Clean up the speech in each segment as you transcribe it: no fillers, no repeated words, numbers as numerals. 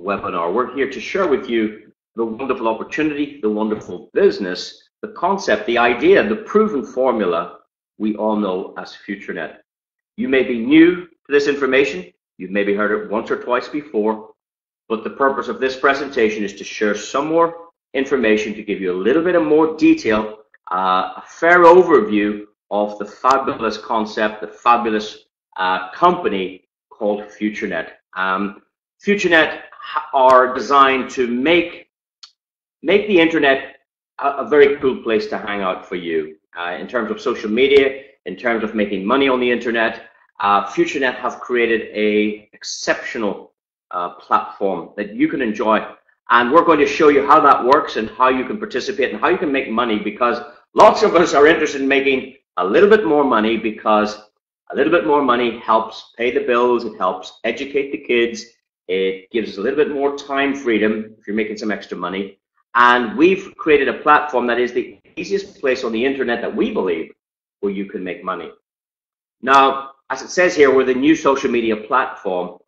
webinar. We're here to share with you the wonderful opportunity, the wonderful business, the concept, the idea, the proven formula we all know as FutureNet. You may be new to this information. You've maybe heard it once or twice before, but the purpose of this presentation is to share some more information to give you a little bit of more detail, a fair overview of the fabulous concept, the fabulous company called FutureNet. FutureNet are designed to make the internet a very cool place to hang out for you. In terms of social media, in terms of making money on the internet, FutureNet have created an exceptional platform that you can enjoy. And we're going to show you how that works and how you can participate and how you can make money, because lots of us are interested in making a little bit more money, because a little bit more money helps pay the bills, it helps educate the kids, it gives us a little bit more time freedom if you're making some extra money. And we've created a platform that is the easiest place on the internet that we believe where you can make money. Now, as it says here, we're the new social media platform,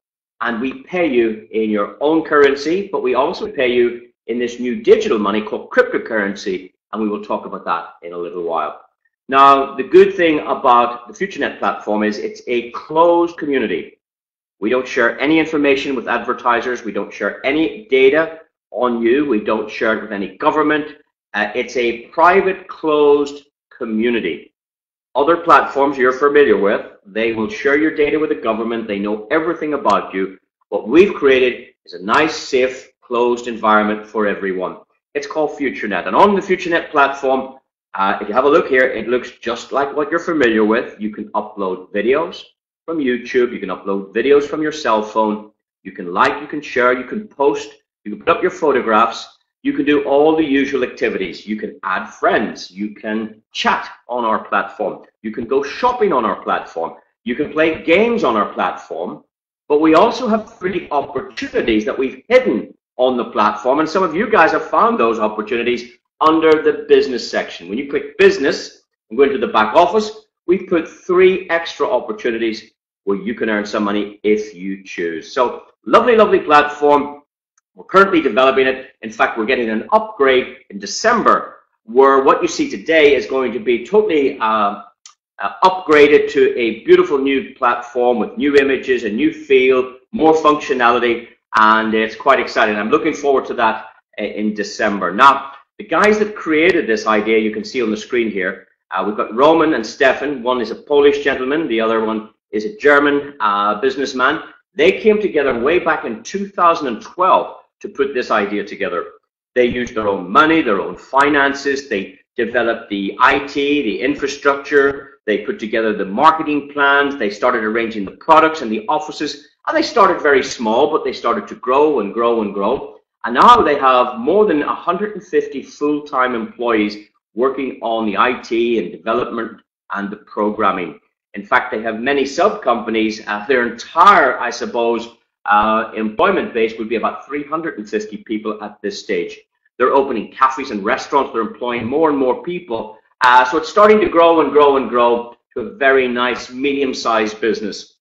and we pay you in your own currency, but we also pay you in this new digital money called cryptocurrency, and we will talk about that in a little while. Now, the good thing about the FutureNet platform is it's a closed community. We don't share any information with advertisers. We don't share any data on you. We don't share it with any government. It's a private, closed community. Other platforms you're familiar with, they will share your data with the government. They know everything about you. What we've created is a nice, safe, closed environment for everyone. It's called FutureNet. And on the FutureNet platform, if you have a look here, it looks just like what you're familiar with. You can upload videos from YouTube. You can upload videos from your cell phone. You can like, you can share, you can post, you can put up your photographs. You can do all the usual activities. You can add friends. You can chat on our platform. You can go shopping on our platform. You can play games on our platform. But we also have 3 opportunities that we've hidden on the platform. And some of you guys have found those opportunities under the business section. When you click business and go into the back office, we've put 3 extra opportunities where you can earn some money if you choose. So lovely, lovely platform. We're currently developing it. In fact, we're getting an upgrade in December, where what you see today is going to be totally upgraded to a beautiful new platform with new images, a new feel, more functionality, and it's quite exciting. I'm looking forward to that in December. Now, the guys that created this idea, you can see on the screen here, we've got Roman and Stefan. One is a Polish gentleman, the other one is a German businessman. They came together way back in 2012 to put this idea together. They used their own money, their own finances. They developed the IT, the infrastructure. They put together the marketing plans. They started arranging the products and the offices. And they started very small, but they started to grow and grow and grow. And now they have more than 150 full-time employees working on the IT and development and the programming. In fact, they have many sub-companies. Their entire, I suppose, employment base would be about 350 people at this stage. They're opening cafes and restaurants. They're employing more and more people. So it's starting to grow and grow and grow to a very nice medium-sized business.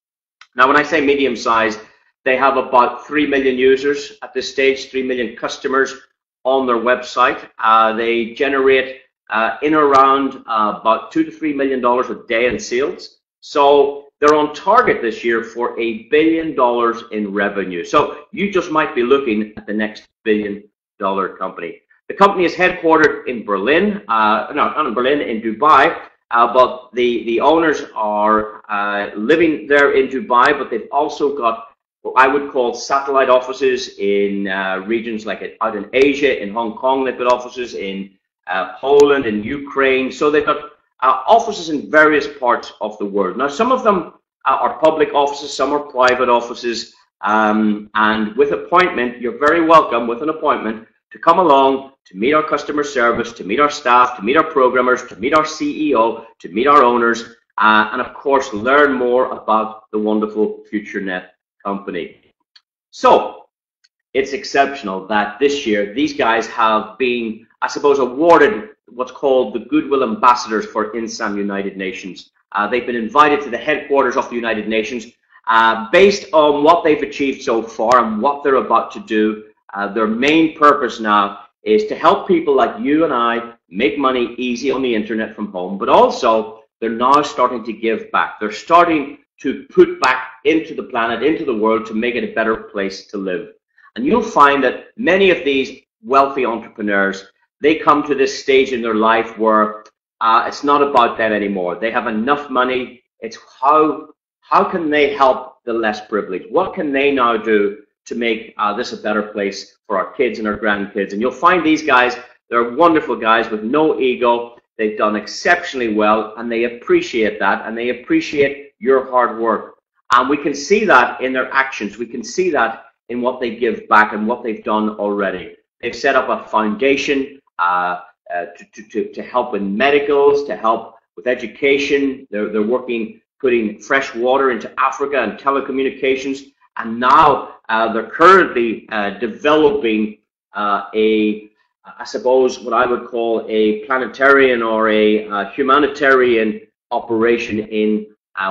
Now, when I say medium-sized, they have about 3 million users at this stage, 3 million customers on their website. They generate in around about $2 to $3 million a day in sales. So they're on target this year for $1 billion in revenue. So you just might be looking at the next $1 billion company. The company is headquartered in Berlin, not in Berlin, in Dubai, but the owners are living there in Dubai, but they've also got what I would call satellite offices in regions like out in Asia, in Hong Kong. They've got offices in Poland, in Ukraine. So they've got offices in various parts of the world. Now, some of them are public offices, some are private offices, and with appointment, you're very welcome with an appointment to come along to meet our customer service, to meet our staff, to meet our programmers, to meet our CEO, to meet our owners, and of course, learn more about the wonderful FutureNet company. So, it's exceptional that this year, these guys have been, I suppose, awarded what's called the Goodwill Ambassadors for INSAM United Nations. They've been invited to the headquarters of the United Nations based on what they've achieved so far and what they're about to do. Their main purpose now is to help people like you and I make money easy on the internet from home, but also they're now starting to give back. They're starting to put back into the planet, into the world, to make it a better place to live. And you'll find that many of these wealthy entrepreneurs, they come to this stage in their life where it's not about them anymore. They have enough money. It's how can they help the less privileged? What can they now do to make this a better place for our kids and our grandkids? And you'll find these guys, they're wonderful guys with no ego. They've done exceptionally well, and they appreciate that, and they appreciate your hard work. And we can see that in their actions. We can see that in what they give back and what they've done already. They've set up a foundation to help in medicals, to help with education. They're working, putting fresh water into Africa and telecommunications. And now they're currently developing I suppose, what I would call a planetarian or a humanitarian operation in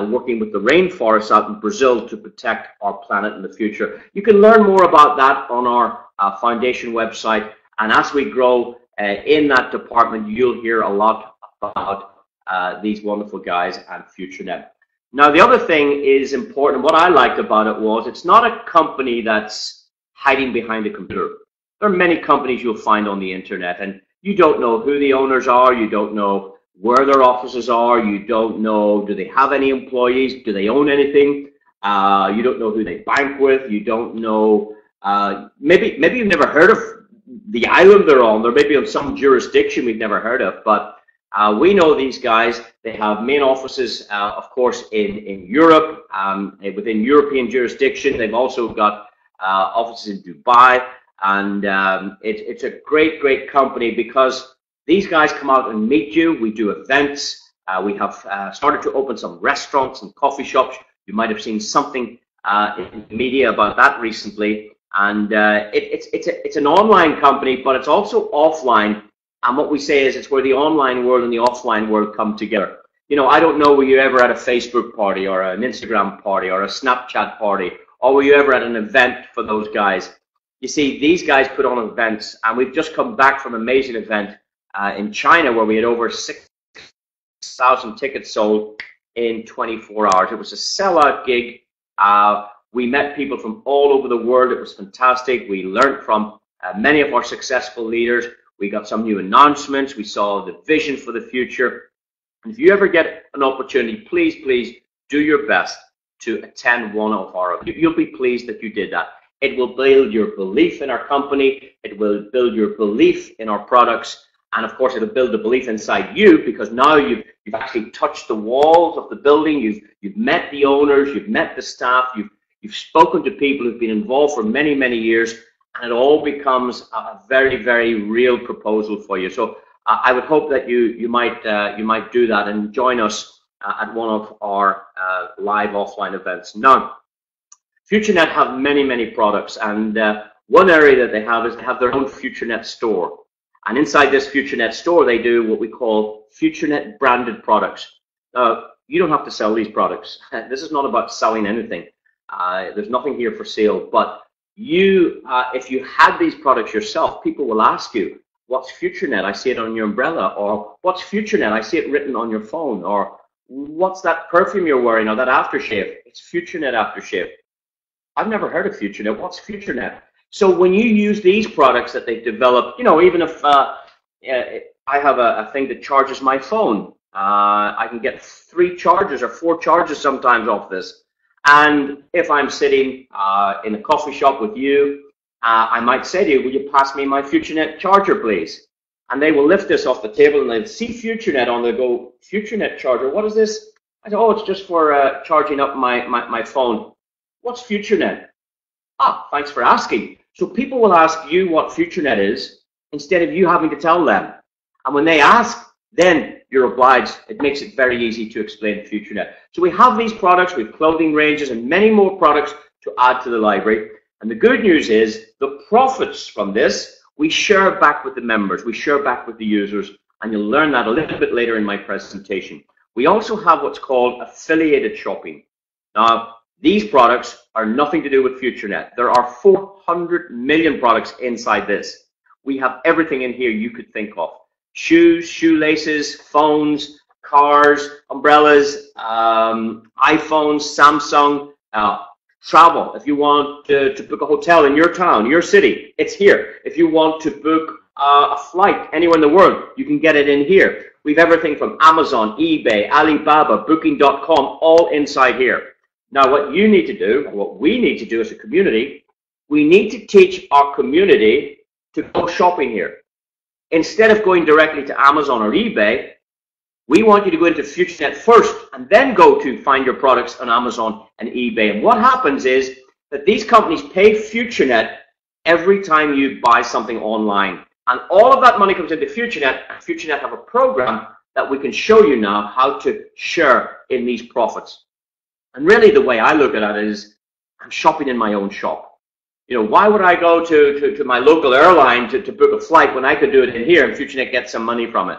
working with the rainforests out in Brazil to protect our planet in the future. You can learn more about that on our foundation website. And as we grow in that department, you'll hear a lot about these wonderful guys and FutureNet. Now, the other thing is important. What I liked about it was it's not a company that's hiding behind a computer. There are many companies you'll find on the internet, and you don't know who the owners are, you don't know where their offices are, you don't know, do they have any employees, do they own anything, you don't know who they bank with, you don't know, maybe you've never heard of the island they're on, or maybe on some jurisdiction we've never heard of, but we know these guys. They have main offices, of course, in Europe, within European jurisdiction. They've also got offices in Dubai. And it's a great, great company because these guys come out and meet you. We do events. We have started to open some restaurants and coffee shops. You might have seen something in the media about that recently. And it's an online company, but it's also offline. And what we say is it's where the online world and the offline world come together. You know, I don't know, were you ever at a Facebook party or an Instagram party or a Snapchat party, or were you ever at an event for those guys? You see, these guys put on events, and we've just come back from an amazing event in China where we had over 6,000 tickets sold in 24 hours. It was a sellout gig. We met people from all over the world. It was fantastic. We learned from many of our successful leaders. We got some new announcements. We saw the vision for the future. And if you ever get an opportunity, please, please do your best to attend one of our events. You'll be pleased that you did that. It will build your belief in our company. It will build your belief in our products. And of course, it'll build the belief inside you, because now you've actually touched the walls of the building. You've met the owners. You've met the staff. You've spoken to people who've been involved for many, many years. And it all becomes a very, very real proposal for you. So I would hope that you might do that and join us at one of our live offline events. Now, FutureNet have many, many products, and one area that they have is they have their own FutureNet store. And inside this FutureNet store, they do what we call FutureNet branded products. You don't have to sell these products. This is not about selling anything. There's nothing here for sale. But you, if you had these products yourself, people will ask you, what's FutureNet? I see it on your umbrella. Or what's FutureNet? I see it written on your phone. Or what's that perfume you're wearing, or that aftershave? It's FutureNet aftershave. I've never heard of FutureNet. What's FutureNet? So when you use these products that they've developed, you know, even if I have a thing that charges my phone, I can get 3 charges or 4 charges sometimes off this. And if I'm sitting in a coffee shop with you, I might say to you, will you pass me my FutureNet charger, please? And they will lift this off the table and they'll see FutureNet on. They'll go, FutureNet charger, what is this? I say, oh, it's just for charging up my phone. What's FutureNet? Ah, thanks for asking. So people will ask you what FutureNet is instead of you having to tell them. And when they ask, then you're obliged. It makes it very easy to explain FutureNet. So we have these products, we have clothing ranges and many more products to add to the library. And the good news is the profits from this, we share back with the members, we share back with the users, and you'll learn that a little bit later in my presentation. We also have what's called affiliated shopping. Now, These products are nothing to do with FutureNet. There are 400 million products inside this. We have everything in here you could think of. Shoes, shoelaces, phones, cars, umbrellas, iPhones, Samsung, travel. If you want to book a hotel in your town, your city, it's here. If you want to book a flight anywhere in the world, you can get it in here. We've everything from Amazon, eBay, Alibaba, Booking.com, all inside here. Now, what you need to do, what we need to do as a community, we need to teach our community to go shopping here. Instead of going directly to Amazon or eBay, we want you to go into FutureNet first and then go to find your products on Amazon and eBay. And what happens is that these companies pay FutureNet every time you buy something online. And all of that money comes into FutureNet, and FutureNet have a program that we can show you now how to share in these profits. And really the way I look at it is I'm shopping in my own shop. You know, why would I go to my local airline to book a flight when I could do it in here and FutureNet get some money from it?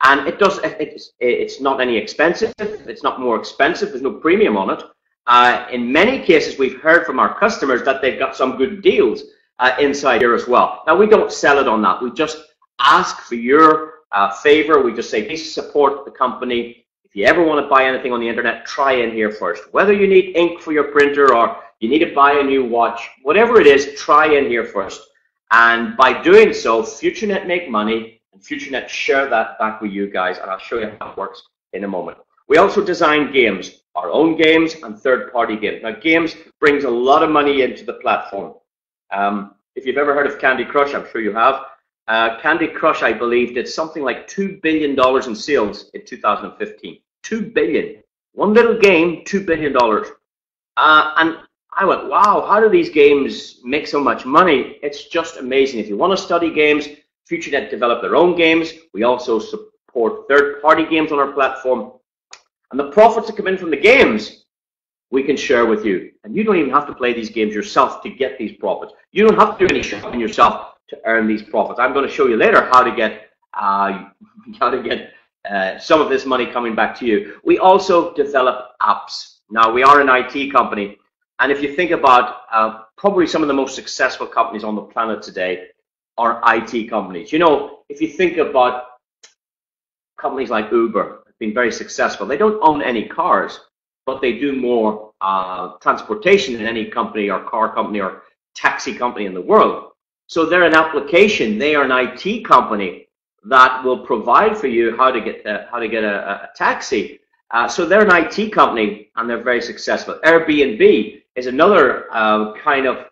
And it's not any expensive. It's not more expensive. There's no premium on it. In many cases, we've heard from our customers that they've got some good deals inside here as well. Now, we don't sell it on that. We just ask for your favor. We just say, please support the company. If you ever want to buy anything on the internet, try in here first. Whether you need ink for your printer or you need to buy a new watch, whatever it is, try in here first. And by doing so, FutureNet make money, and FutureNet share that back with you guys, and I'll show you how it works in a moment. We also design games, our own games and third-party games. Now, games brings a lot of money into the platform. If you've ever heard of Candy Crush, I'm sure you have. Candy Crush, I believe, did something like $2 billion in sales in 2015. $2 billion. One little game, $2 billion. And I went, wow, how do these games make so much money? It's just amazing. If you want to study games, FutureNet develop their own games. We also support third-party games on our platform. And the profits that come in from the games, we can share with you. And you don't even have to play these games yourself to get these profits. You don't have to do any shopping yourself to earn these profits. I'm going to show you later how to get some of this money coming back to you. We also develop apps. Now, we are an IT company. And if you think about probably some of the most successful companies on the planet today are IT companies. You know, if you think about companies like Uber, have been very successful. They don't own any cars, but they do more transportation than any company or car company or taxi company in the world. So they're an application. They are an IT company that will provide for you how to get a taxi. So they're an IT company, and they're very successful. Airbnb is another kind of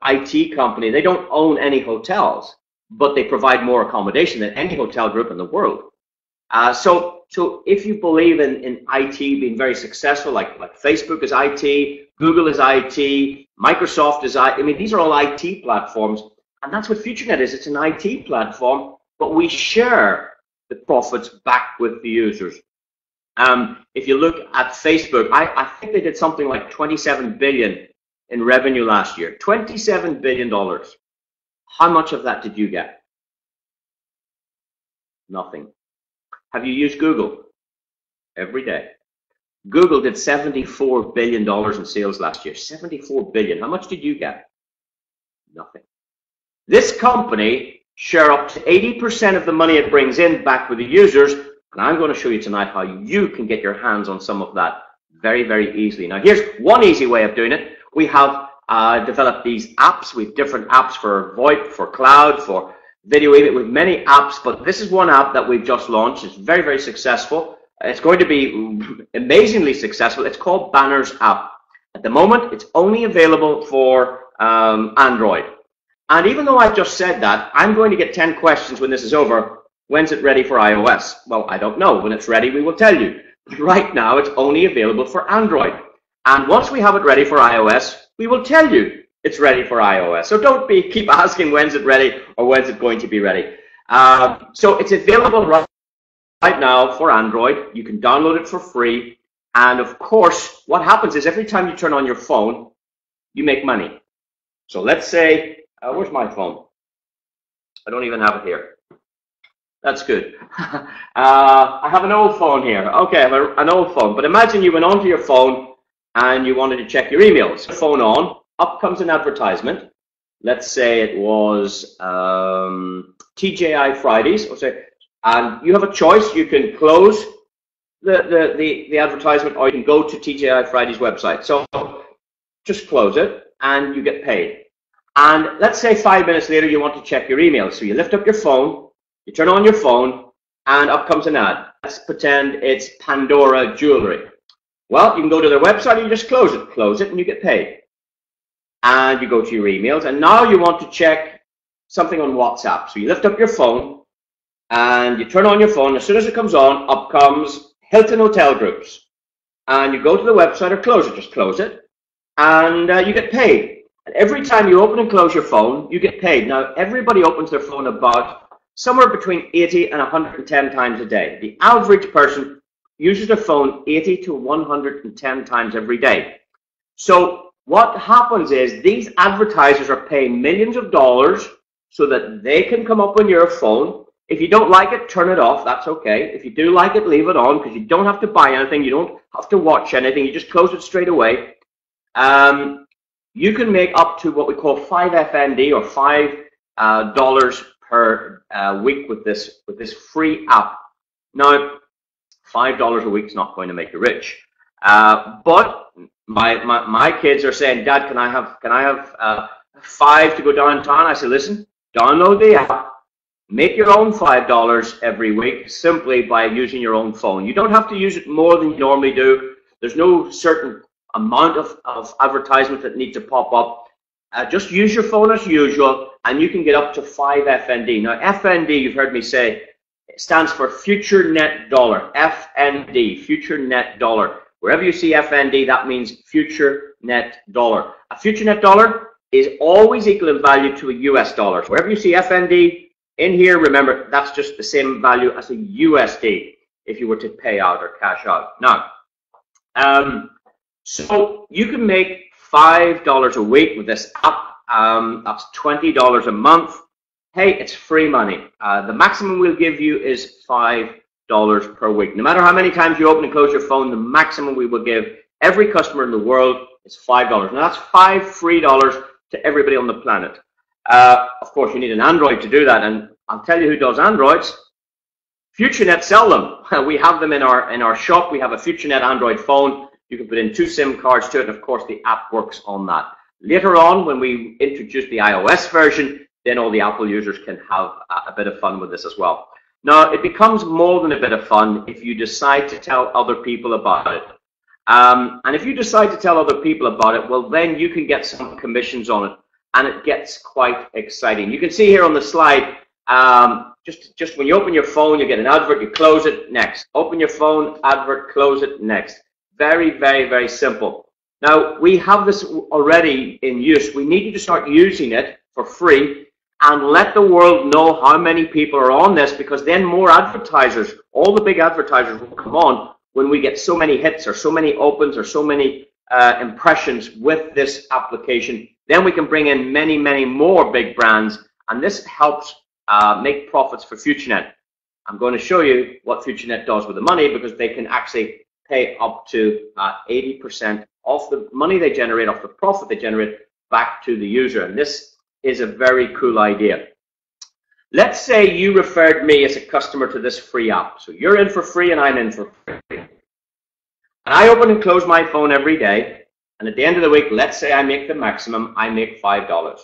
IT company. They don't own any hotels, but they provide more accommodation than any hotel group in the world. So if you believe in IT being very successful, like Facebook is IT, Google is IT, Microsoft is IT. I mean, these are all IT platforms, and that's what FutureNet is. It's an IT platform, but we share the profits back with the users. If you look at Facebook, I think they did something like $27 billion in revenue last year. $27 billion. How much of that did you get? Nothing. Have you used Google? Every day. Google did $74 billion in sales last year. $74 billion. How much did you get? Nothing. This company share up to 80% of the money it brings in back with the users. And I'm going to show you tonight how you can get your hands on some of that very, very easily. Now, here's one easy way of doing it. We have developed these apps. We have different apps for VoIP, for cloud, for video email, with many apps, but this is one app that we've just launched. It's very, very successful. It's going to be amazingly successful. It's called Banners app. At the moment, it's only available for Android. And even though I've just said that, I'm going to get 10 questions when this is over. When's it ready for iOS? Well, I don't know. When it's ready, we will tell you. But right now, it's only available for Android. And once we have it ready for iOS, we will tell you it's ready for iOS. So don't keep asking when's it ready or when's it going to be ready. So it's available right now for Android. You can download it for free. And of course, what happens is every time you turn on your phone, you make money. So let's say, where's my phone? I don't even have it here. That's good. I have an old phone here. Okay, I have an old phone. But imagine you went onto your phone and you wanted to check your emails. Phone on, up comes an advertisement. Let's say it was TGI Fridays, and you have a choice. You can close the advertisement, or you can go to TGI Fridays website. So just close it, and you get paid. And let's say 5 minutes later you want to check your email. So you lift up your phone, you turn on your phone, and up comes an ad. Let's pretend it's Pandora Jewelry. Well, you can go to their website and you just close it, and you get paid. And you go to your emails, and now you want to check something on WhatsApp. So you lift up your phone, and you turn on your phone. As soon as it comes on, up comes Hilton Hotel Groups. And you go to the website or close it, just close it, and you get paid. And every time you open and close your phone, you get paid. Now, everybody opens their phone about somewhere between 80 and 110 times a day. The average person uses their phone 80 to 110 times every day. So what happens is these advertisers are paying millions of dollars so that they can come up on your phone. If you don't like it, turn it off. That's okay. If you do like it, leave it on, because you don't have to buy anything. You don't have to watch anything. You just close it straight away. You can make up to what we call 5 FND, or $5 per week with this free app. Now, $5 a week is not going to make you rich, but my kids are saying, Dad, can I have 5 to go downtown? I say, listen, download the app, make your own $5 every week simply by using your own phone. You don't have to use it more than you normally do. There's no certain amount of advertisement that need to pop up. Just use your phone as usual, and you can get up to 5 FND. Now, FND, you've heard me say, it stands for Future Net Dollar. FND, Future Net Dollar. Wherever you see FND, that means Future Net Dollar. A Future Net Dollar is always equal in value to a US dollar. So wherever you see FND in here, remember, that's just the same value as a USD if you were to pay out or cash out. Now, so you can make $5 a week with this app. That's $20 a month. Hey, it's free money. The maximum we'll give you is $5 per week. No matter how many times you open and close your phone, the maximum we will give every customer in the world is $5. Now that's $5 free to everybody on the planet. Of course, you need an Android to do that, and I'll tell you who does Androids. FutureNet sell them. We have them in our shop. We have a FutureNet Android phone. You can put in 2 SIM cards to it, and of course the app works on that. Later on, when we introduce the iOS version, then all the Apple users can have a bit of fun with this as well. Now, it becomes more than a bit of fun if you decide to tell other people about it. And if you decide to tell other people about it, well, then you can get some commissions on it, and it gets quite exciting. You can see here on the slide, just when you open your phone, you get an advert, you close it, next. Open your phone, advert, close it, next. Very, very, very simple. Now, we have this already in use. We need you to start using it for free and let the world know how many people are on this, because then more advertisers, all the big advertisers will come on when we get so many hits or so many opens or so many impressions with this application. Then we can bring in many, many more big brands, and this helps make profits for FutureNet. I'm going to show you what FutureNet does with the money, because they can actually pay up to 80% of the money they generate, off the profit they generate, back to the user. And this is a very cool idea. Let's say you referred me as a customer to this free app. So you're in for free and I'm in for free. And I open and close my phone every day. And at the end of the week, let's say I make the maximum, I make $5.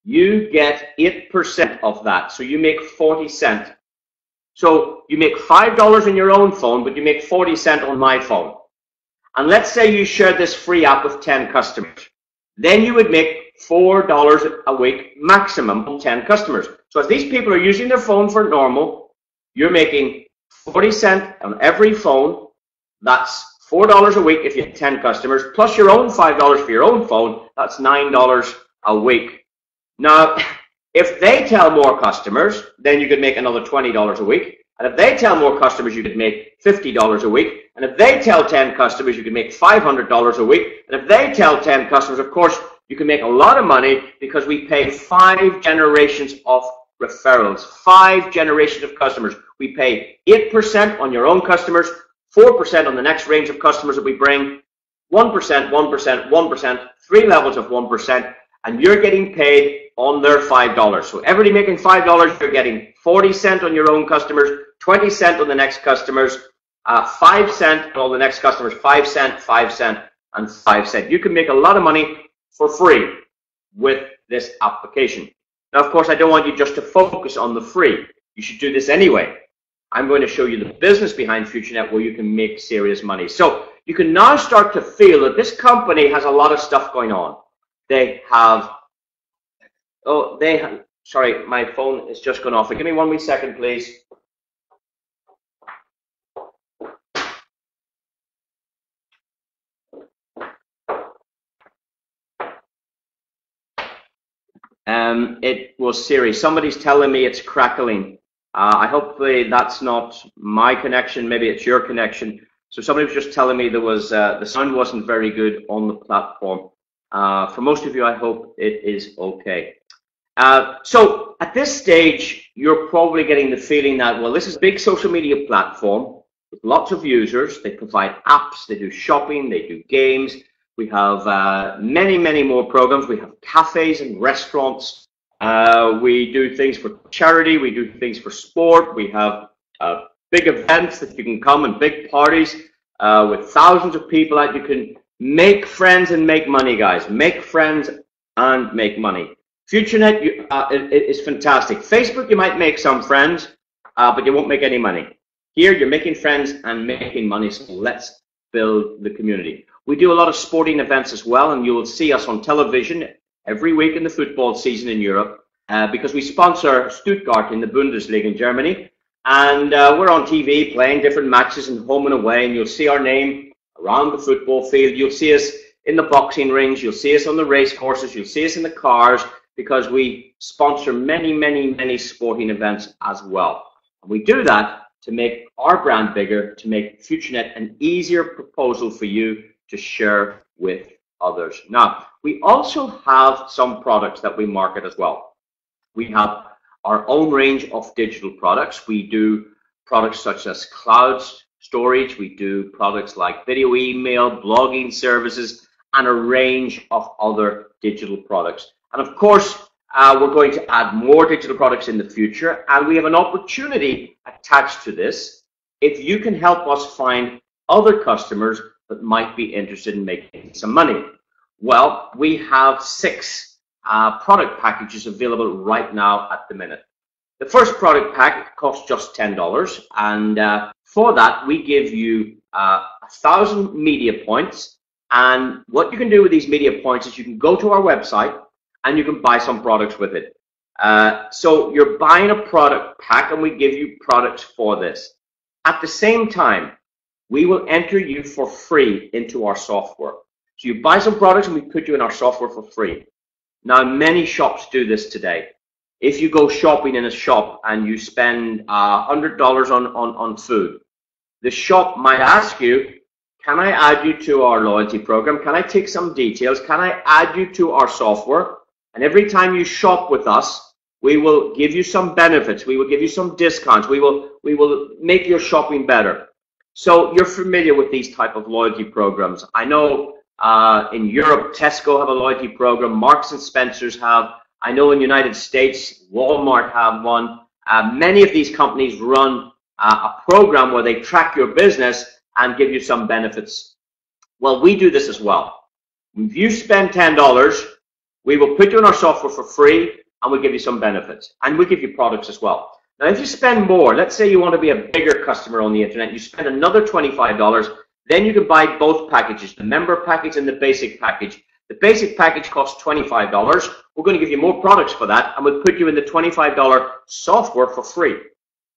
You get 8% of that. So you make 40 cents. So you make $5 in your own phone, but you make 40 cents on my phone. And let's say you share this free app with 10 customers. Then you would make $4 a week maximum on 10 customers. So as these people are using their phone for normal, you're making 40 cents on every phone. That's $4 a week if you have 10 customers, plus your own $5 for your own phone. That's $9 a week. Now, if they tell more customers, then you could make another $20 a week. And if they tell more customers, you could make $50 a week. And if they tell 10 customers, you could make $500 a week. And if they tell 10 customers, of course, you can make a lot of money, because we pay 5 generations of referrals, 5 generations of customers. We pay 8% on your own customers, 4% on the next range of customers that we bring, 1%, 1%, 1%, 3 levels of 1%, and you're getting paid on their $5. So everybody making $5, you're getting 40 cents on your own customers, 20 cents on the next customers, 5 cents on all the next customers, 5 cents, 5 cents, and 5 cents. You can make a lot of money for free with this application. Now, of course, I don't want you just to focus on the free. You should do this anyway. I'm going to show you the business behind FutureNet where you can make serious money. So you can now start to feel that this company has a lot of stuff going on. They have, sorry, my phone is just gone off. Give me 1 wee second, please. It was Siri. Somebody's telling me it's crackling. I hope that's not my connection. Maybe it's your connection. So somebody was just telling me there was the sound wasn't very good on the platform. For most of you, I hope it is okay. So at this stage, you're probably getting the feeling that, well, this is a big social media platform with lots of users. They provide apps, they do shopping, they do games. We have many, many more programs. We have cafes and restaurants. We do things for charity. We do things for sport. We have big events that you can come and big parties with thousands of people that you can make friends and make money, guys. Make friends and make money. FutureNet is fantastic. Facebook, you might make some friends, but you won't make any money. Here, you're making friends and making money, so let's build the community. We do a lot of sporting events as well, and you will see us on television every week in the football season in Europe because we sponsor Stuttgart in the Bundesliga in Germany. And we're on TV playing different matches and home and away, and you'll see our name around the football field. You'll see us in the boxing rings. You'll see us on the race courses. You'll see us in the cars because we sponsor many, many, many sporting events as well. And we do that to make our brand bigger, to make FutureNet an easier proposal for you to share with others. Now, we also have some products that we market as well. We have our own range of digital products. We do products such as cloud storage. We do products like video email, blogging services, and a range of other digital products. And of course, we're going to add more digital products in the future, and we have an opportunity attached to this if you can help us find other customers that might be interested in making some money. Well, we have 6 product packages available right now at the minute. The first product pack costs just $10, and for that we give you 1,000 media points. And what you can do with these media points is you can go to our website and you can buy some products with it. So you're buying a product pack, and we give you products for this. At the same time, we will enter you for free into our software. So you buy some products and we put you in our software for free. Now, many shops do this today. If you go shopping in a shop and you spend $100 on food, the shop might ask you, can I add you to our loyalty program? Can I take some details? Can I add you to our software? And every time you shop with us, we will give you some benefits. We will give you some discounts. We will make your shopping better. So you're familiar with these type of loyalty programs. I know in Europe, Tesco have a loyalty program. Marks and Spencer's have. I know in the United States, Walmart have one. Many of these companies run a program where they track your business and give you some benefits. Well, we do this as well. If you spend $10, we will put you in our software for free, and we'll give you some benefits. And we'll give you products as well. Now, if you spend more, let's say you want to be a bigger customer on the internet, you spend another $25, then you can buy both packages, the member package and the basic package. The basic package costs $25. We're going to give you more products for that, and we'll put you in the $25 software for free.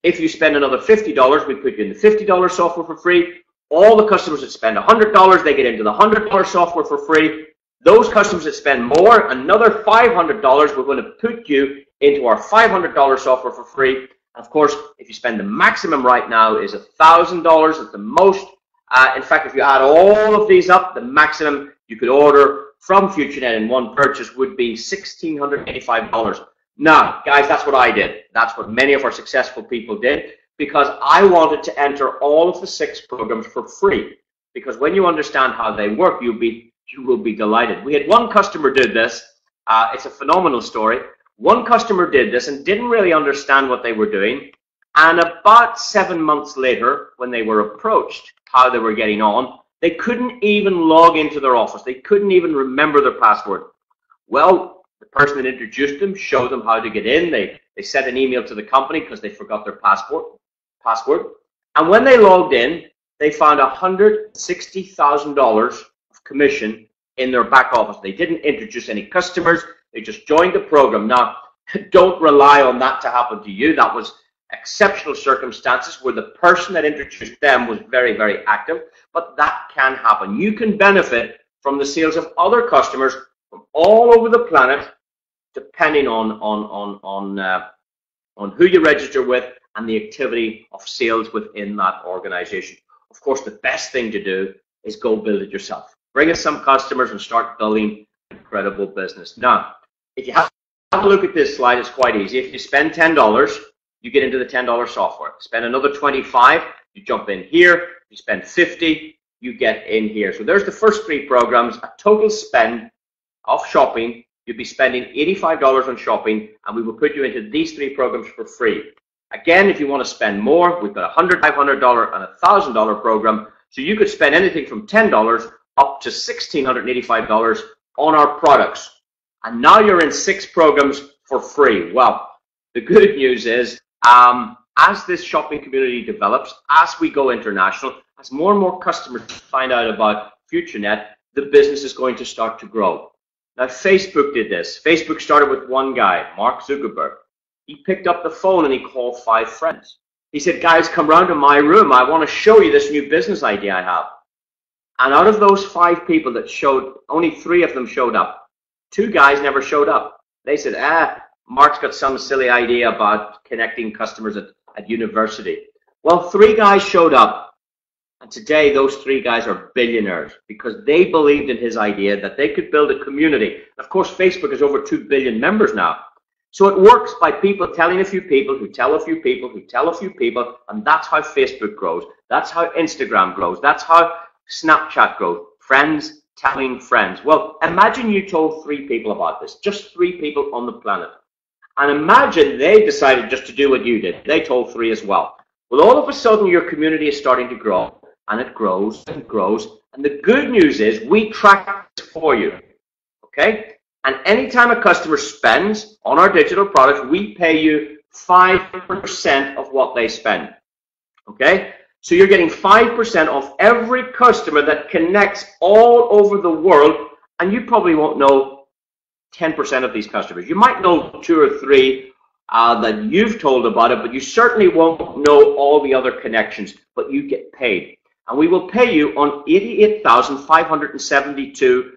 If you spend another $50, we put you in the $50 software for free. All the customers that spend $100, they get into the $100 software for free. Those customers that spend more, another $500, we're going to put you into our $500 software for free. Of course, if you spend the maximum right now is $1,000 at the most. In fact, if you add all of these up, the maximum you could order from FutureNet in one purchase would be $1,685. Now, guys, that's what I did. That's what many of our successful people did, because I wanted to enter all of the 6 programs for free. because when you understand how they work, you will be delighted. We had one customer did this. It's a phenomenal story. One customer did this and didn't really understand what they were doing. And about 7 months later, when they were approached how they were getting on, they couldn't even log into their office. They couldn't even remember their password. Well, the person that introduced them showed them how to get in. They sent an email to the company because they forgot their password. And when they logged in, they found $160,000 of commission in their back office. They didn't introduce any customers. They just joined the program. Now, don't rely on that to happen to you. That was exceptional circumstances where the person that introduced them was very, very active, but that can happen. You can benefit from the sales of other customers from all over the planet, depending on who you register with and the activity of sales within that organization. Of course, the best thing to do is go build it yourself. Bring in some customers and start building incredible business. Now, if you have a look at this slide, it's quite easy. If you spend $10, you get into the $10 software. Spend another $25, you jump in here. You spend $50, you get in here. So there's the first 3 programs. A total spend of shopping, you'd be spending $85 on shopping, and we will put you into these 3 programs for free. Again, if you want to spend more, we've got a $100, $500, and a $1,000 program. So you could spend anything from $10 up to $1,685 on our products. And now you're in 6 programs for free. Well, the good news is, as this shopping community develops, as we go international, as more and more customers find out about FutureNet, the business is going to start to grow. Now, Facebook did this. Facebook started with one guy, Mark Zuckerberg. He picked up the phone and he called 5 friends. He said, guys, come round to my room. I want to show you this new business idea I have. And out of those 5 people that showed, only 3 of them showed up. 2 guys never showed up. They said, Mark's got some silly idea about connecting customers at university. Well, 3 guys showed up. And today, those 3 guys are billionaires because they believed in his idea that they could build a community. Of course, Facebook has over 2 billion members now. So it works by people telling a few people who tell a few people who tell a few people, and that's how Facebook grows. That's how Instagram grows. That's how Snapchat grows. Friends telling friends. Well, imagine you told 3 people about this, just 3 people on the planet. And imagine they decided just to do what you did. They told 3 as well. Well, all of a sudden, your community is starting to grow, and it grows and grows. And the good news is we track this for you, okay? And anytime a customer spends on our digital products, we pay you 5% of what they spend, okay? So you're getting 5% off every customer that connects all over the world, and you probably won't know 10% of these customers. You might know 2 or 3 that you've told about it, but you certainly won't know all the other connections, but you get paid. And we will pay you on 88,572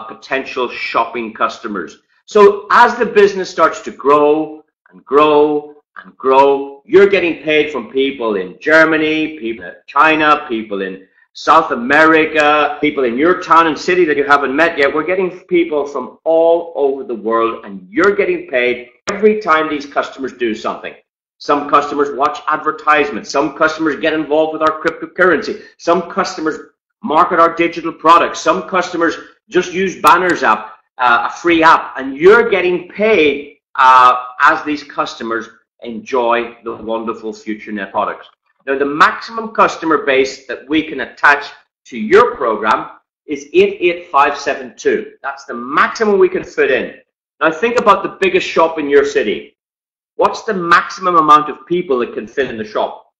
potential shopping customers. So as the business starts to grow and grow and grow, you're getting paid from people in Germany, people in China, people in South America, people in your town and city that you haven't met yet. We're getting people from all over the world, and you're getting paid every time these customers do something. Some customers watch advertisements. Some customers get involved with our cryptocurrency. Some customers market our digital products. Some customers just use Banners app, a free app, and you're getting paid as these customers enjoy the wonderful FutureNet products. Now, the maximum customer base that we can attach to your program is 88,572. That's the maximum we can fit in. Now, think about the biggest shop in your city. What's the maximum amount of people that can fit in the shop?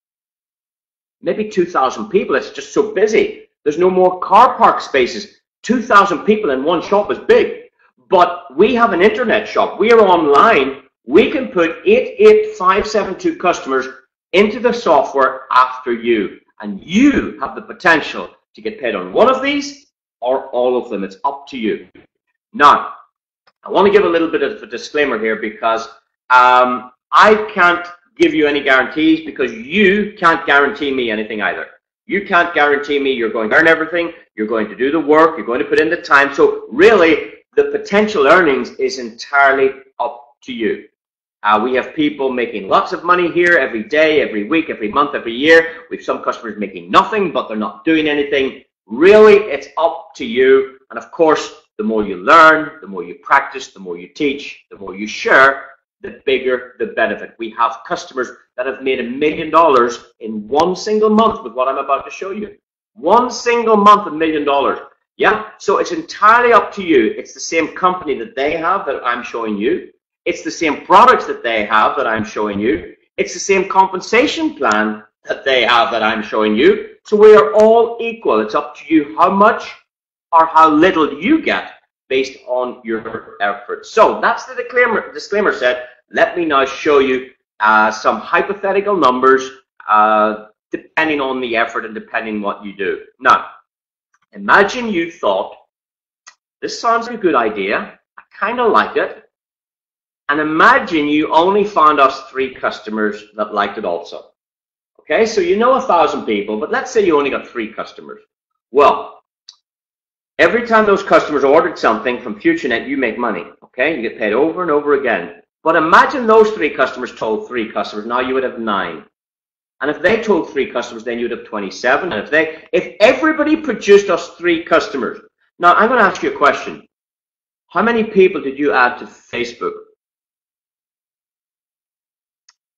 Maybe 2,000 people. It's just so busy. There's no more car park spaces. 2,000 people in one shop is big. But we have an internet shop. We are online. We can put 88,572 customers into the software after you. And you have the potential to get paid on one of these or all of them. It's up to you. Now, I want to give a little bit of a disclaimer here because I can't give you any guarantees because you can't guarantee me anything either. You can't guarantee me you're going to earn everything, you're going to do the work, you're going to put in the time. So really, the potential earnings is entirely up to you. We have people making lots of money here every day, every week, every month, every year. We have some customers making nothing, but they're not doing anything. Really, it's up to you. And of course, the more you learn, the more you practice, the more you teach, the more you share, the bigger the benefit. We have customers that have made $1 million in one single month with what I'm about to show you. One single month, $1 million. Yeah, so it's entirely up to you. It's the same company that they have that I'm showing you. It's the same products that they have that I'm showing you. It's the same compensation plan that they have that I'm showing you. So we are all equal. It's up to you how much or how little you get based on your efforts. So that's the disclaimer set. Let me now show you some hypothetical numbers depending on the effort and depending what you do. Now, imagine you thought, this sounds like a good idea. I kind of like it. And imagine you only found us 3 customers that liked it also. Okay, so you know 1,000 people, but let's say you only got 3 customers. Well, every time those customers ordered something from FutureNet, you make money. Okay, you get paid over and over again. But imagine those 3 customers told 3 customers. Now you would have 9. And if they told 3 customers, then you'd have 27. And if everybody produced us 3 customers, now I'm going to ask you a question. How many people did you add to Facebook?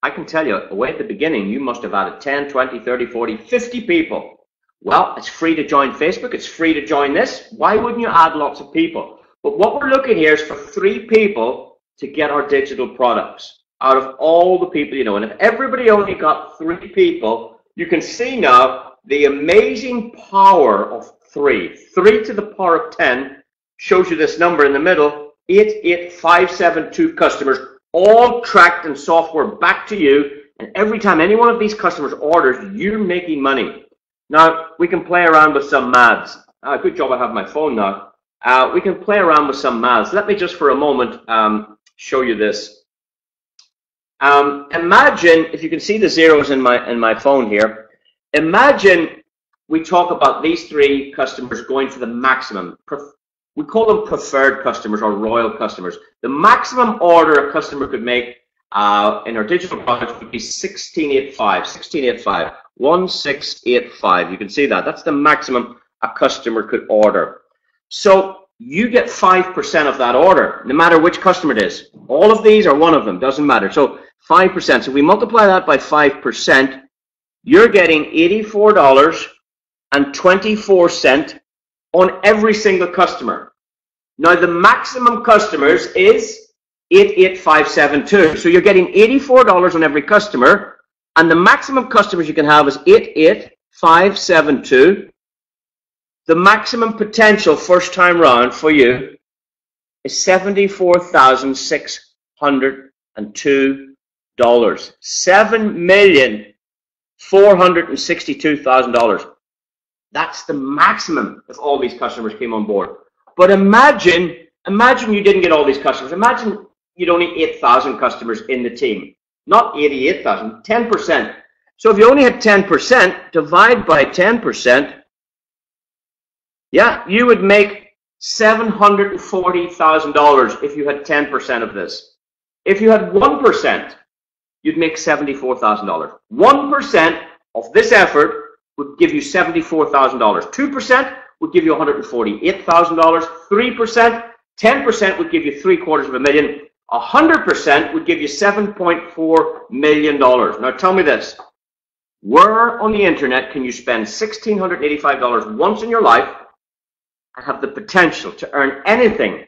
I can tell you, away at the beginning, you must have added 10, 20, 30, 40, 50 people. Well, it's free to join Facebook. It's free to join this. Why wouldn't you add lots of people? But what we're looking here is for 3 people to get our digital products out of all the people you know. And if everybody only got 3 people, you can see now the amazing power of 3. 3 to the power of 10 shows you this number in the middle, 88572 customers, all tracked in software back to you. And every time any one of these customers orders, you're making money. Now, we can play around with some maths. Good job I have my phone now. We can play around with some maths. Let me just for a moment show you this. Imagine, if you can see the zeros in my phone here, imagine we talk about these 3 customers going for the maximum. We call them preferred customers or royal customers. The maximum order a customer could make in our digital products would be 1685. 1685. You can see that. That's the maximum a customer could order. So you get 5% of that order, no matter which customer it is. All of these are one of them, doesn't matter. So 5%. So if we multiply that by 5%, you're getting $84.24 on every single customer. Now the maximum customers is 88572. So you're getting $84 on every customer, and the maximum customers you can have is 88572. The maximum potential first time round for you is $74,602. $7,462,000. That's the maximum if all these customers came on board. But imagine you didn't get all these customers. Imagine you'd only 8,000 customers in the team. Not 88,000, 10%. So if you only had 10%, divide by 10%, yeah, you would make $740,000 if you had 10% of this. If you had 1%, you'd make $74,000. 1% of this effort would give you $74,000. 2% would give you $148,000. 3%, 10% would give you $750,000. 100% would give you $7.4 million. Now tell me this. Where on the internet can you spend $1,685 once in your life and have the potential to earn anything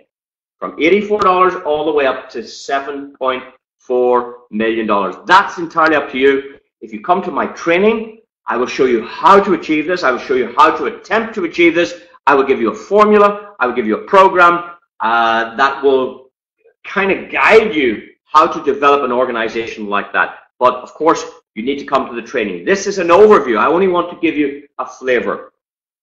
from $84 all the way up to $7.4 million? That's entirely up to you. If you come to my training, I will show you how to achieve this. I will show you how to attempt to achieve this. I will give you a formula. I will give you a program that will kind of guide you how to develop an organization like that. But of course, you need to come to the training. This is an overview. I only want to give you a flavor.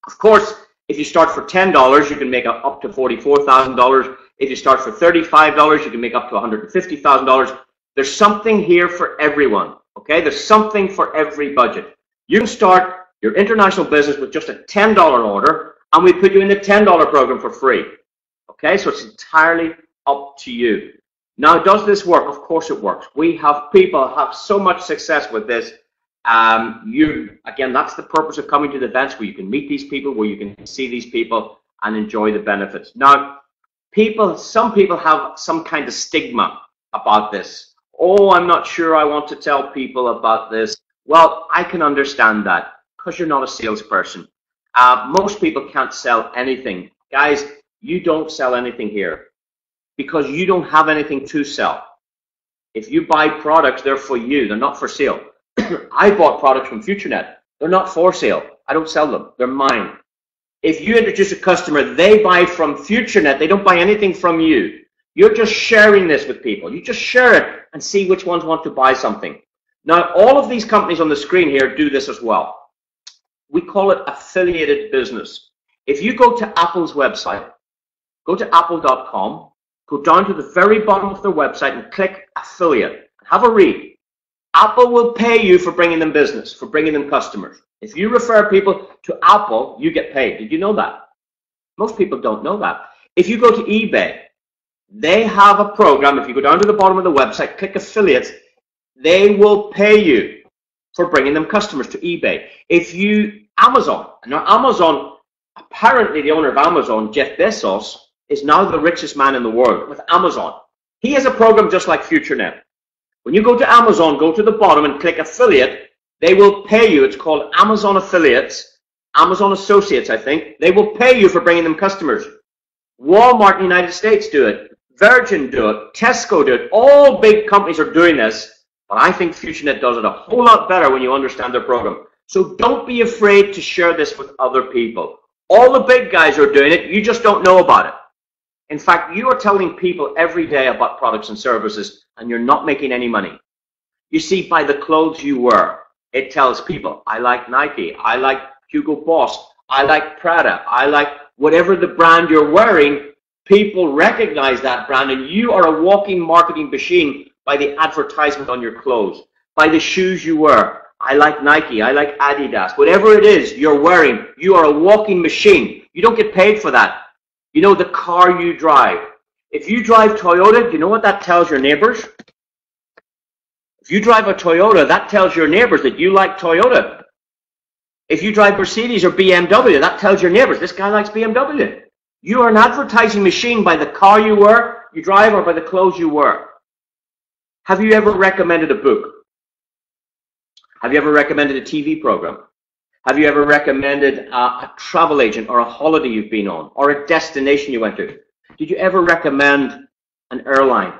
Of course, if you start for $10, you can make up to $44,000. If you start for $35, you can make up to $150,000. There's something here for everyone. Okay, there's something for every budget. You can start your international business with just a $10 order, and we put you in the $10 program for free. Okay, so it's entirely up to you. Now, does this work? Of course it works. We have people have so much success with this. Again, that's the purpose of coming to the events, where you can meet these people, where you can see these people and enjoy the benefits. Now, some people have some kind of stigma about this. Oh, I'm not sure I want to tell people about this. Well, I can understand that, because you're not a salesperson. Most people can't sell anything. Guys, you don't sell anything here, because you don't have anything to sell. If you buy products, they're for you. They're not for sale. I bought products from FutureNet. They're not for sale. I don't sell them. They're mine. If you introduce a customer, they buy from FutureNet. They don't buy anything from you. You're just sharing this with people. You just share it and see which ones want to buy something. Now, all of these companies on the screen here do this as well. We call it affiliated business. If you go to Apple's website, go to apple.com, go down to the very bottom of their website and click affiliate. Have a read. Apple will pay you for bringing them business, for bringing them customers. If you refer people to Apple, you get paid. Did you know that? Most people don't know that. If you go to eBay, they have a program. If you go down to the bottom of the website, click affiliates, they will pay you for bringing them customers to eBay. Amazon, now Amazon, apparently the owner of Amazon, Jeff Bezos, is now the richest man in the world with Amazon. He has a program just like FutureNet. When you go to Amazon, go to the bottom and click affiliate, they will pay you. It's called Amazon Affiliates, Amazon Associates, I think. They will pay you for bringing them customers. Walmart in the United States do it. Virgin do it. Tesco do it. All big companies are doing this, but I think FutureNet does it a whole lot better when you understand their program. So don't be afraid to share this with other people. All the big guys are doing it. You just don't know about it. In fact, you are telling people every day about products and services, and you're not making any money. You see, by the clothes you wear, it tells people, I like Nike, I like Hugo Boss, I like Prada, I like whatever the brand you're wearing. People recognize that brand, and you are a walking marketing machine by the advertisement on your clothes, by the shoes you wear. I like Nike, I like Adidas. Whatever it is you're wearing, you are a walking machine. You don't get paid for that. You know, the car you drive. If you drive Toyota, do you know what that tells your neighbors? If you drive a Toyota, that tells your neighbors that you like Toyota. If you drive Mercedes or BMW, that tells your neighbors, this guy likes BMW. You are an advertising machine by the car you wear, you drive, or by the clothes you wear. Have you ever recommended a book? Have you ever recommended a TV program? Have you ever recommended a travel agent or a holiday you've been on, or a destination you went to? Did you ever recommend an airline?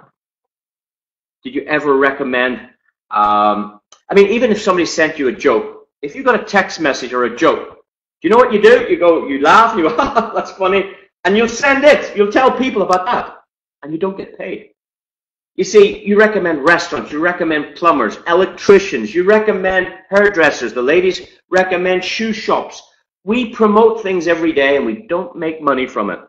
Did you ever recommend, even if somebody sent you a joke, if you got a text message or a joke, do you know what you do? You laugh, you go, that's funny, and you'll send it. You'll tell people about that, and you don't get paid. You see, you recommend restaurants, you recommend plumbers, electricians, you recommend hairdressers, the ladies recommend shoe shops. We promote things every day and we don't make money from it.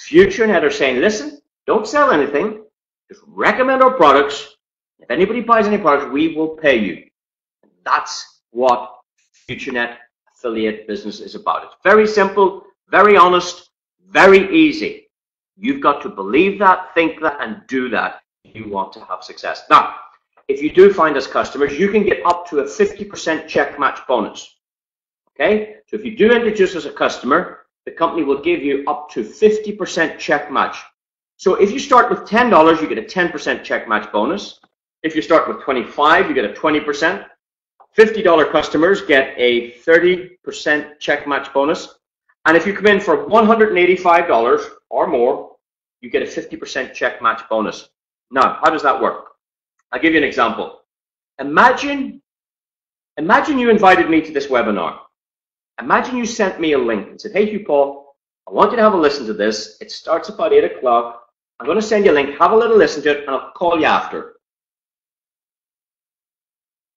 FutureNet are saying, listen, don't sell anything, just recommend our products. If anybody buys any products, we will pay you. That's what FutureNet affiliate business is about. It's very simple, very honest, very easy. You've got to believe that, think that, and do that. You want to have success. Now, if you do find us customers, you can get up to a 50% check match bonus. Okay? So if you do introduce us a customer, the company will give you up to 50% check match. So if you start with $10, you get a 10% check match bonus. If you start with $25, you get a 20%. $50 customers get a 30% check match bonus. And if you come in for $185 or more, you get a 50% check match bonus. Now, how does that work? I'll give you an example. Imagine you invited me to this webinar. Imagine you sent me a link and said, hey, Hugh Paul, I want you to have a listen to this. It starts about 8 o'clock. I'm going to send you a link. Have a little listen to it, and I'll call you after.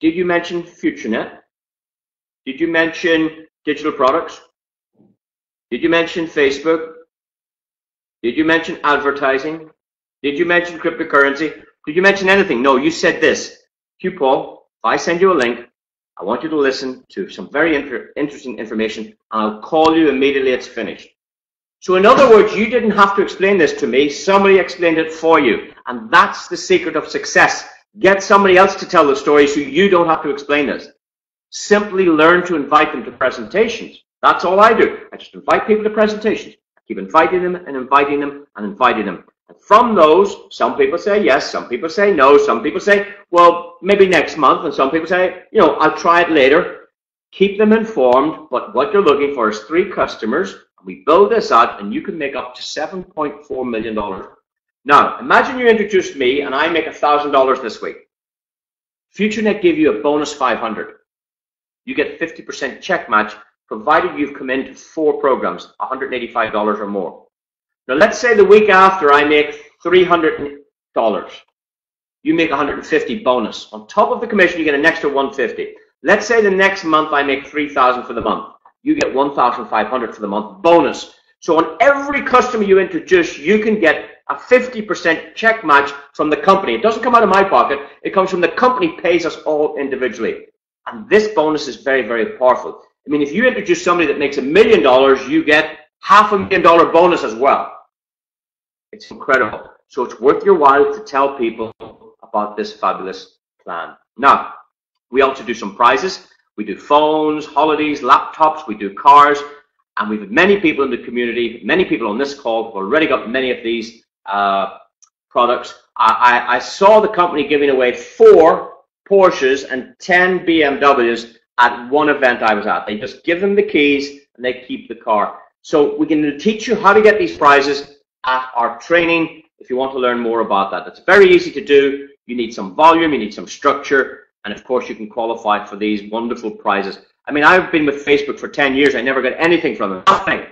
Did you mention FutureNet? Did you mention digital products? Did you mention Facebook? Did you mention advertising? Did you mention cryptocurrency? Did you mention anything? No, you said this. Hugh Paul, if I send you a link, I want you to listen to some very interesting information, and I'll call you immediately it's finished. So in other words, you didn't have to explain this to me. Somebody explained it for you. And that's the secret of success. Get somebody else to tell the story so you don't have to explain this. Simply learn to invite them to presentations. That's all I do. I just invite people to presentations. I keep inviting them and inviting them and inviting them. And from those, some people say yes, some people say no, some people say, well, maybe next month, and some people say, you know, I'll try it later. Keep them informed, but what you're looking for is 3 customers. We build this out, and you can make up to $7.4 million. Now, imagine you introduced me, and I make $1,000 this week. FutureNet give you a bonus $500. You get 50% check match, provided you've come into 4 programs, $185 or more. Now, let's say the week after I make $300. You make $150 bonus. On top of the commission, you get an extra $150. Let's say the next month I make $3,000 for the month. You get $1,500 for the month bonus. So on every customer you introduce, you can get a 50% check match from the company. It doesn't come out of my pocket. It comes from the company, pays us all individually. And this bonus is very, very powerful. I mean, if you introduce somebody that makes $1 million, you get $500,000 bonus as well. It's incredible. So it's worth your while to tell people about this fabulous plan. Now, we also do some prizes. We do phones, holidays, laptops, we do cars, and we've had many people in the community, many people on this call who've already got many of these products. I saw the company giving away 4 Porsches and 10 BMWs at one event I was at. They just give them the keys and they keep the car. So we can teach you how to get these prizes at our training if you want to learn more about that. It's very easy to do. You need some volume, you need some structure, and of course you can qualify for these wonderful prizes. I mean, I've been with Facebook for 10 years. I never got anything from them, nothing.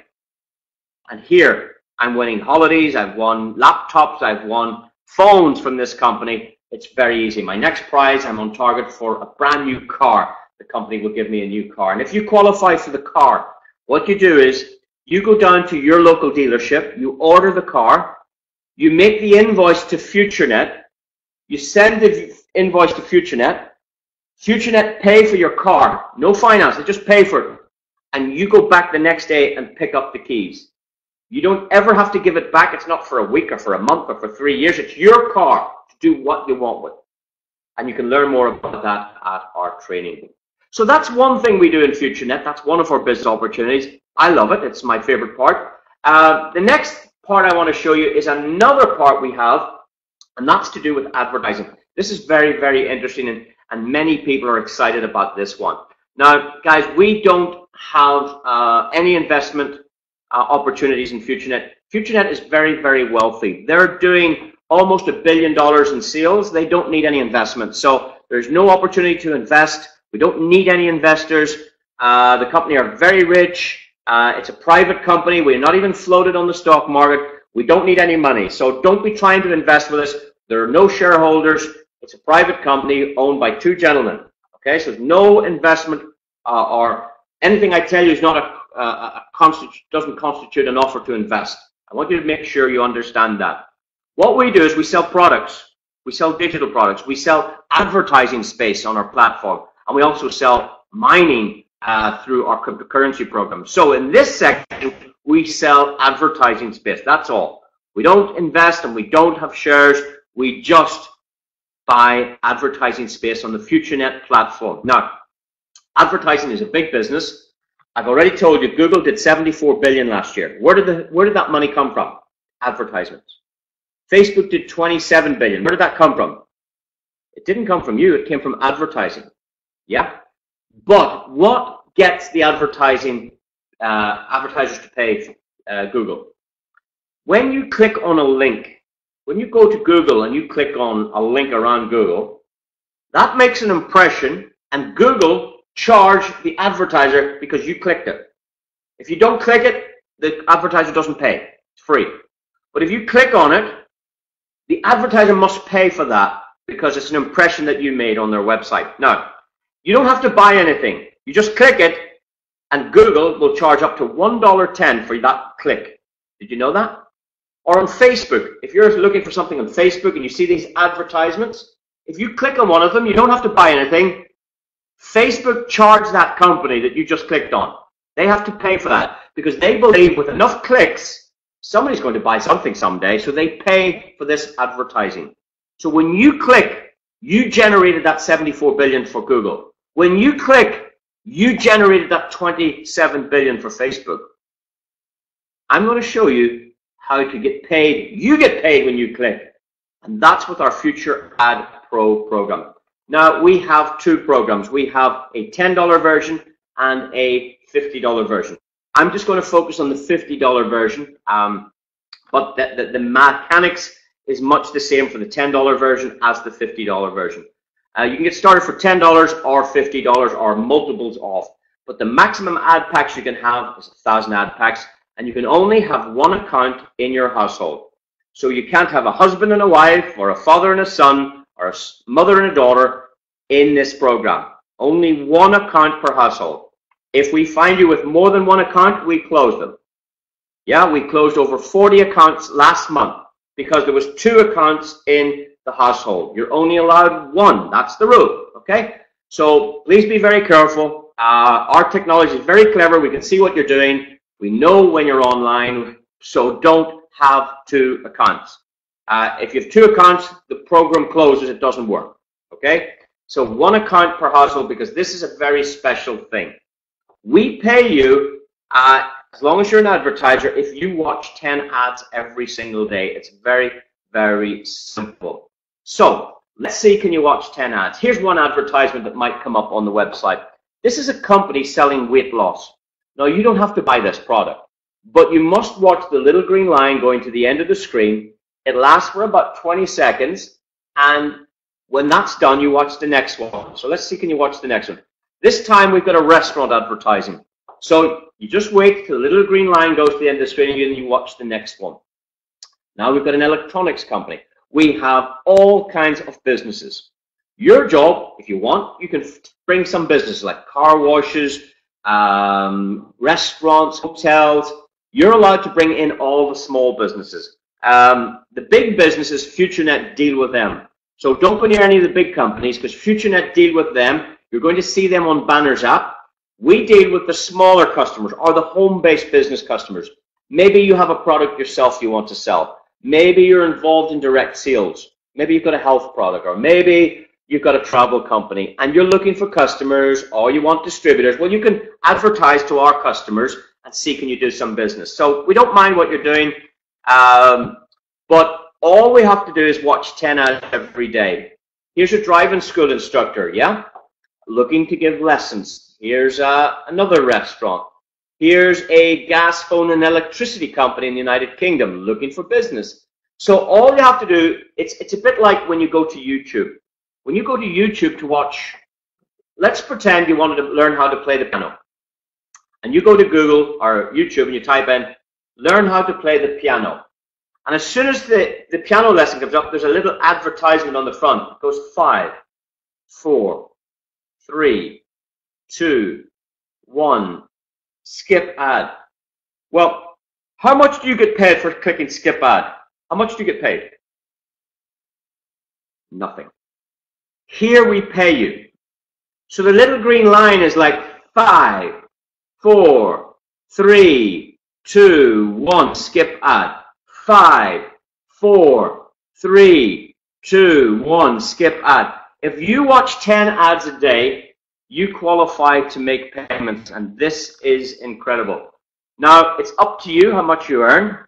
And here, I'm winning holidays, I've won laptops, I've won phones from this company. It's very easy. My next prize, I'm on target for a brand new car. The company will give me a new car. And if you qualify for the car, what you do is you go down to your local dealership, you order the car, you make the invoice to FutureNet, you send the invoice to FutureNet, FutureNet pay for your car, no finance, they just pay for it. And you go back the next day and pick up the keys. You don't ever have to give it back. It's not for a week or for a month or for 3 years. It's your car to do what you want with. And you can learn more about that at our training. So that's one thing we do in FutureNet. That's one of our business opportunities. I love it. It's my favorite part. The next part I want to show you is another part we have, and that's to do with advertising. This is very, very interesting, and many people are excited about this one. Now, guys, we don't have any investment opportunities in FutureNet. FutureNet is very, very wealthy. They're doing almost $1 billion in sales. They don't need any investment. So there's no opportunity to invest. We don't need any investors. The company are very rich. It's a private company. We're not even floated on the stock market. We don't need any money. So don't be trying to invest with us. There are no shareholders. It's a private company owned by 2 gentlemen. Okay, so there's no investment or anything I tell you is not doesn't constitute an offer to invest. I want you to make sure you understand that. What we do is we sell products. We sell digital products. We sell advertising space on our platform. And we also sell mining through our cryptocurrency program. So in this section, we sell advertising space. That's all. We don't invest and we don't have shares. We just buy advertising space on the FutureNet platform. Now, advertising is a big business. I've already told you Google did $74 billion last year. Where did that money come from? Advertisements. Facebook did $27 billion. Where did that come from? It didn't come from you. It came from advertising. Yeah. But what gets the advertisers to pay Google? When you click on a link, when you go to Google and you click on a link around Google, that makes an impression, and Google charge the advertiser because you clicked it. If you don't click it, the advertiser doesn't pay. It's free. But if you click on it, the advertiser must pay for that because it's an impression that you made on their website. Now, you don't have to buy anything. You just click it, and Google will charge up to $1.10 for that click. Did you know that? Or on Facebook, if you're looking for something on Facebook and you see these advertisements, if you click on one of them, you don't have to buy anything. Facebook charged that company that you just clicked on. They have to pay for that because they believe with enough clicks, somebody's going to buy something someday, so they pay for this advertising. So when you click, you generated that 74 billion for Google. When you click, you generated that 27 billion for Facebook. I'm going to show you how to get paid. You get paid when you click. And that's with our Future Ad Pro program. Now, we have two programs. We have a $10 version and a $50 version. I'm just going to focus on the $50 version, but the mechanics is much the same for the $10 version as the $50 version. You can get started for $10 or $50 or multiples of, but the maximum ad packs you can have is 1,000 ad packs, and you can only have one account in your household. So you can't have a husband and a wife or a father and a son or a mother and a daughter in this program. Only one account per household. If we find you with more than one account, we close them. Yeah, we closed over 40 accounts last month because there was 2 accounts in the household. You're only allowed 1. That's the rule. Okay? So please be very careful. Our technology is very clever. We can see what you're doing. We know when you're online. So don't have 2 accounts. If you have 2 accounts, the program closes. It doesn't work. Okay? So 1 account per household because this is a very special thing. We pay you as long as you're an advertiser if you watch 10 ads every single day. It's very, very simple. So let's see, can you watch 10 ads? Here's one advertisement that might come up on the website. This is a company selling weight loss. Now, you don't have to buy this product, but you must watch the little green line going to the end of the screen. It lasts for about 20 seconds, and when that's done, you watch the next one. So let's see, can you watch the next one? This time we've got a restaurant advertising. So you just wait till the little green line goes to the end of the screen and you watch the next one. Now we've got an electronics company. We have all kinds of businesses. Your job, if you want, you can bring some businesses like car washes, restaurants, hotels. You're allowed to bring in all the small businesses. The big businesses, FutureNet deal with them. So don't go near any of the big companies because FutureNet deal with them. You're going to see them on Banners app. We deal with the smaller customers or the home-based business customers. Maybe you have a product yourself you want to sell. Maybe you're involved in direct sales. Maybe you've got a health product, or maybe you've got a travel company and you're looking for customers, or you want distributors. Well, you can advertise to our customers and see can you do some business. So we don't mind what you're doing, but all we have to do is watch 10 ads every day. Here's a driving school instructor, yeah? Looking to give lessons. Here's another restaurant. Here's a gas, phone, and electricity company in the United Kingdom looking for business. So all you have to do, it's a bit like when you go to YouTube. When you go to YouTube to watch, let's pretend you wanted to learn how to play the piano. And you go to Google or YouTube and you type in, learn how to play the piano. And as soon as the piano lesson comes up, there's a little advertisement on the front. It goes 5, 4, 3, 2, 1, skip ad. Well, how much do you get paid for clicking skip ad? How much do you get paid? Nothing. Here we pay you. So the little green line is like 5, 4, 3, 2, 1, skip ad. 5, 4, 3, 2, 1, skip ad. If you watch 10 ads a day, you qualify to make payments, and this is incredible. Now, it's up to you how much you earn.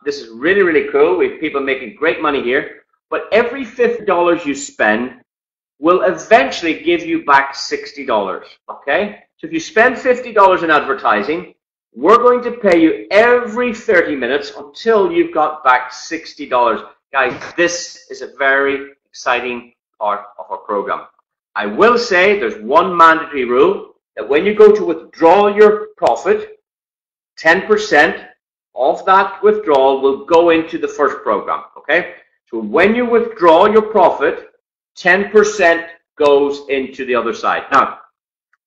This is really, really cool. We have people making great money here, but every $50 you spend will eventually give you back $60, okay? So if you spend $50 in advertising, we're going to pay you every 30 minutes until you've got back $60. Guys, this is a very exciting part of our program. I will say there's one mandatory rule, that when you go to withdraw your profit, 10% of that withdrawal will go into the first program, okay? So when you withdraw your profit, 10% goes into the other side. Now,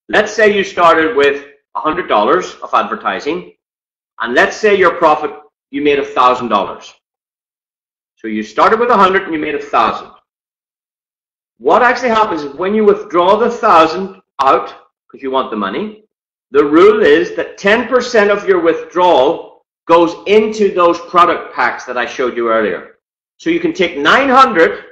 let's say you started with $100 of advertising, and let's say your profit, you made $1,000. So you started with 100 and you made 1,000. What actually happens is when you withdraw the 1,000 out, because you want the money, The rule is that 10% of your withdrawal goes into those product packs that I showed you earlier. So you can take 900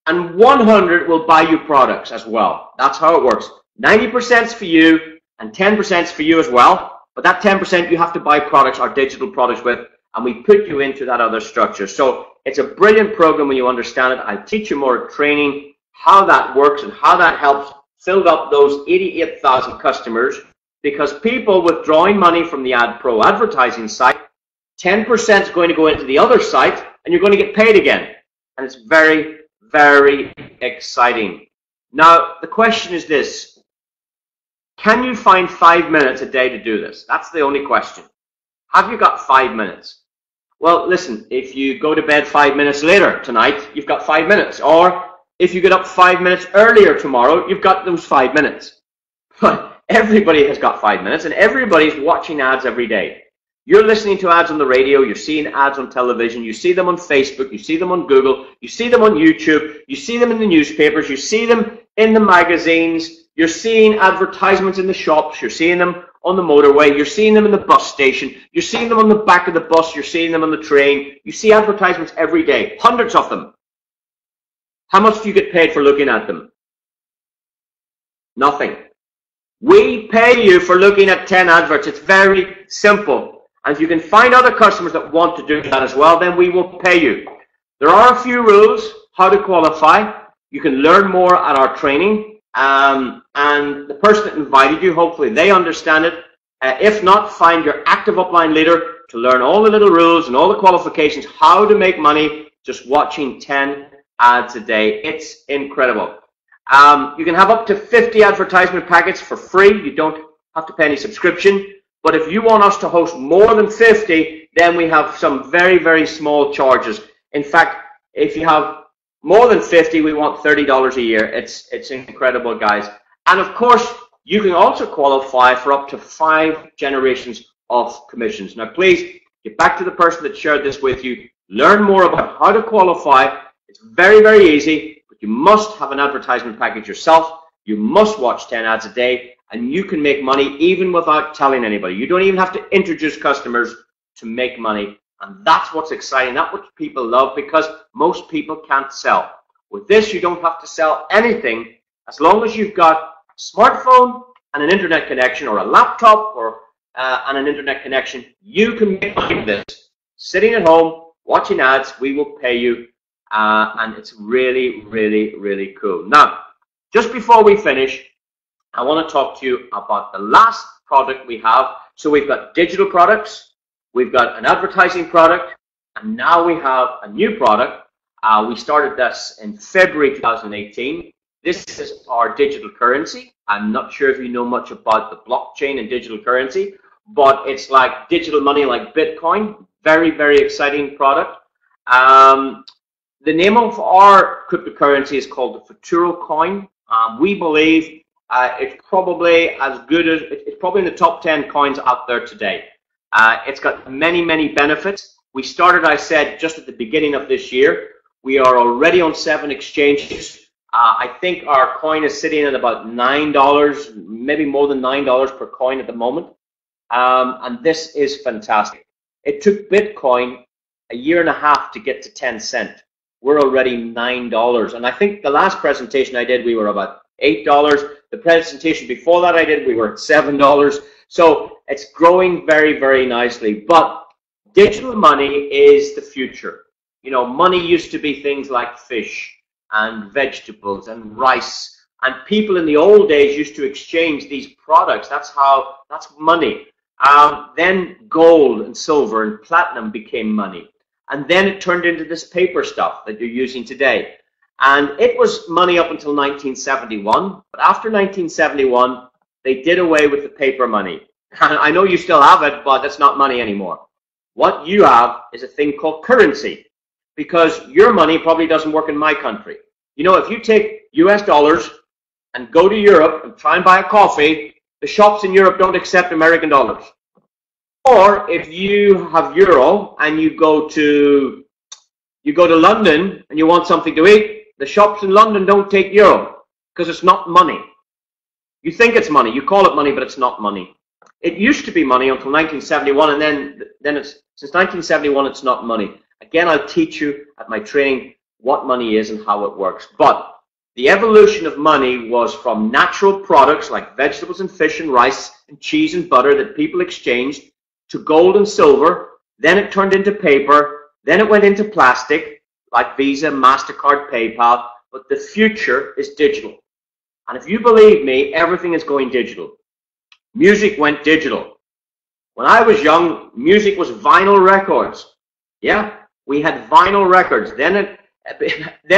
and 100 will buy you products as well. That's how it works. 90% is for you and 10% is for you as well. But that 10% you have to buy products or digital products with, and we put you into that other structure. So it's a brilliant program when you understand it. I teach you more training, how that works and how that helps fill up those 88,000 customers, because people withdrawing money from the AdPro advertising site, 10% is going to go into the other site and you're going to get paid again. And it's very, very exciting. Now, the question is this: can you find 5 minutes a day to do this? That's the only question. Have you got 5 minutes? Well, listen, if you go to bed 5 minutes later tonight, you've got 5 minutes. Or if you get up 5 minutes earlier tomorrow, you've got those 5 minutes. But everybody has got 5 minutes, and everybody's watching ads every day. You're listening to ads on the radio, you're seeing ads on television, you see them on Facebook, you see them on Google, you see them on YouTube, you see them in the newspapers, you see them in the magazines, you're seeing advertisements in the shops, you're seeing them on the motorway, you're seeing them in the bus station, you're seeing them on the back of the bus, you're seeing them on the train. You see advertisements every day, hundreds of them. How much do you get paid for looking at them? Nothing. We pay you for looking at 10 adverts. It's very simple. And if you can find other customers that want to do that as well, then we will pay you. There are a few rules how to qualify. You can learn more at our training. And the person that invited you, hopefully they understand it. If not, find your active upline leader to learn all the little rules and all the qualifications, how to make money just watching 10 ads a day. It's incredible. You can have up to 50 advertisement packets for free. You don't have to pay any subscription. But if you want us to host more than 50, then we have some very, very small charges. In fact, if you have more than 50, we want $30 a year. It's incredible, guys. And of course, you can also qualify for up to 5 generations of commissions. Now, please get back to the person that shared this with you. Learn more about how to qualify. It's very, very easy, but you must have an advertisement package yourself. You must watch 10 ads a day, and you can make money even without telling anybody. You don't even have to introduce customers to make money. And that's what's exciting. That's what people love, because most people can't sell. With this, you don't have to sell anything. As long as you've got a smartphone and an internet connection, or a laptop or and an internet connection, you can make money with this. Sitting at home, watching ads, we will pay you. And it's really, really, really cool. Now, just before we finish, I want to talk to you about the last product we have. So we've got digital products, we've got an advertising product, and now we have a new product. We started this in February 2018. This is our digital currency. I'm not sure if you know much about the blockchain and digital currency, but it's like digital money like Bitcoin. Very, very exciting product. The name of our cryptocurrency is called the Futuro coin. We believe it's probably as good as, it's probably in the top 10 coins out there today. It's got many, many benefits. We started, I said, just at the beginning of this year. We are already on 7 exchanges. I think our coin is sitting at about $9, maybe more than $9 per coin at the moment. And this is fantastic. It took Bitcoin a year and a half to get to 10 cents. We're already $9. And I think the last presentation I did, we were about $8. The presentation before that I did, we were at $7. So it's growing very, very nicely. But digital money is the future. You know, money used to be things like fish and vegetables and rice. And people in the old days used to exchange these products. That's money. Then gold and silver and platinum became money. And then it turned into this paper stuff that you're using today. And it was money up until 1971. But after 1971, they did away with the paper money. And I know you still have it, but it's not money anymore. What you have is a thing called currency. Because your money probably doesn't work in my country. You know, if you take US dollars and go to Europe and try and buy a coffee, the shops in Europe don't accept American dollars. Or if you have euro and you go to London and you want something to eat, the shops in London don't take euro because it's not money. You think it's money, you call it money, but it's not money. It used to be money until 1971, and then since 1971 it's not money. Again, I'll teach you at my training what money is and how it works. But the evolution of money was from natural products like vegetables and fish and rice and cheese and butter that people exchanged to gold and silver. Then it turned into paper. Then it went into plastic like Visa, MasterCard, PayPal. But the future is digital. And if you believe me, everything is going digital. Music went digital. When I was young, music was vinyl records. Yeah, we had vinyl records. Then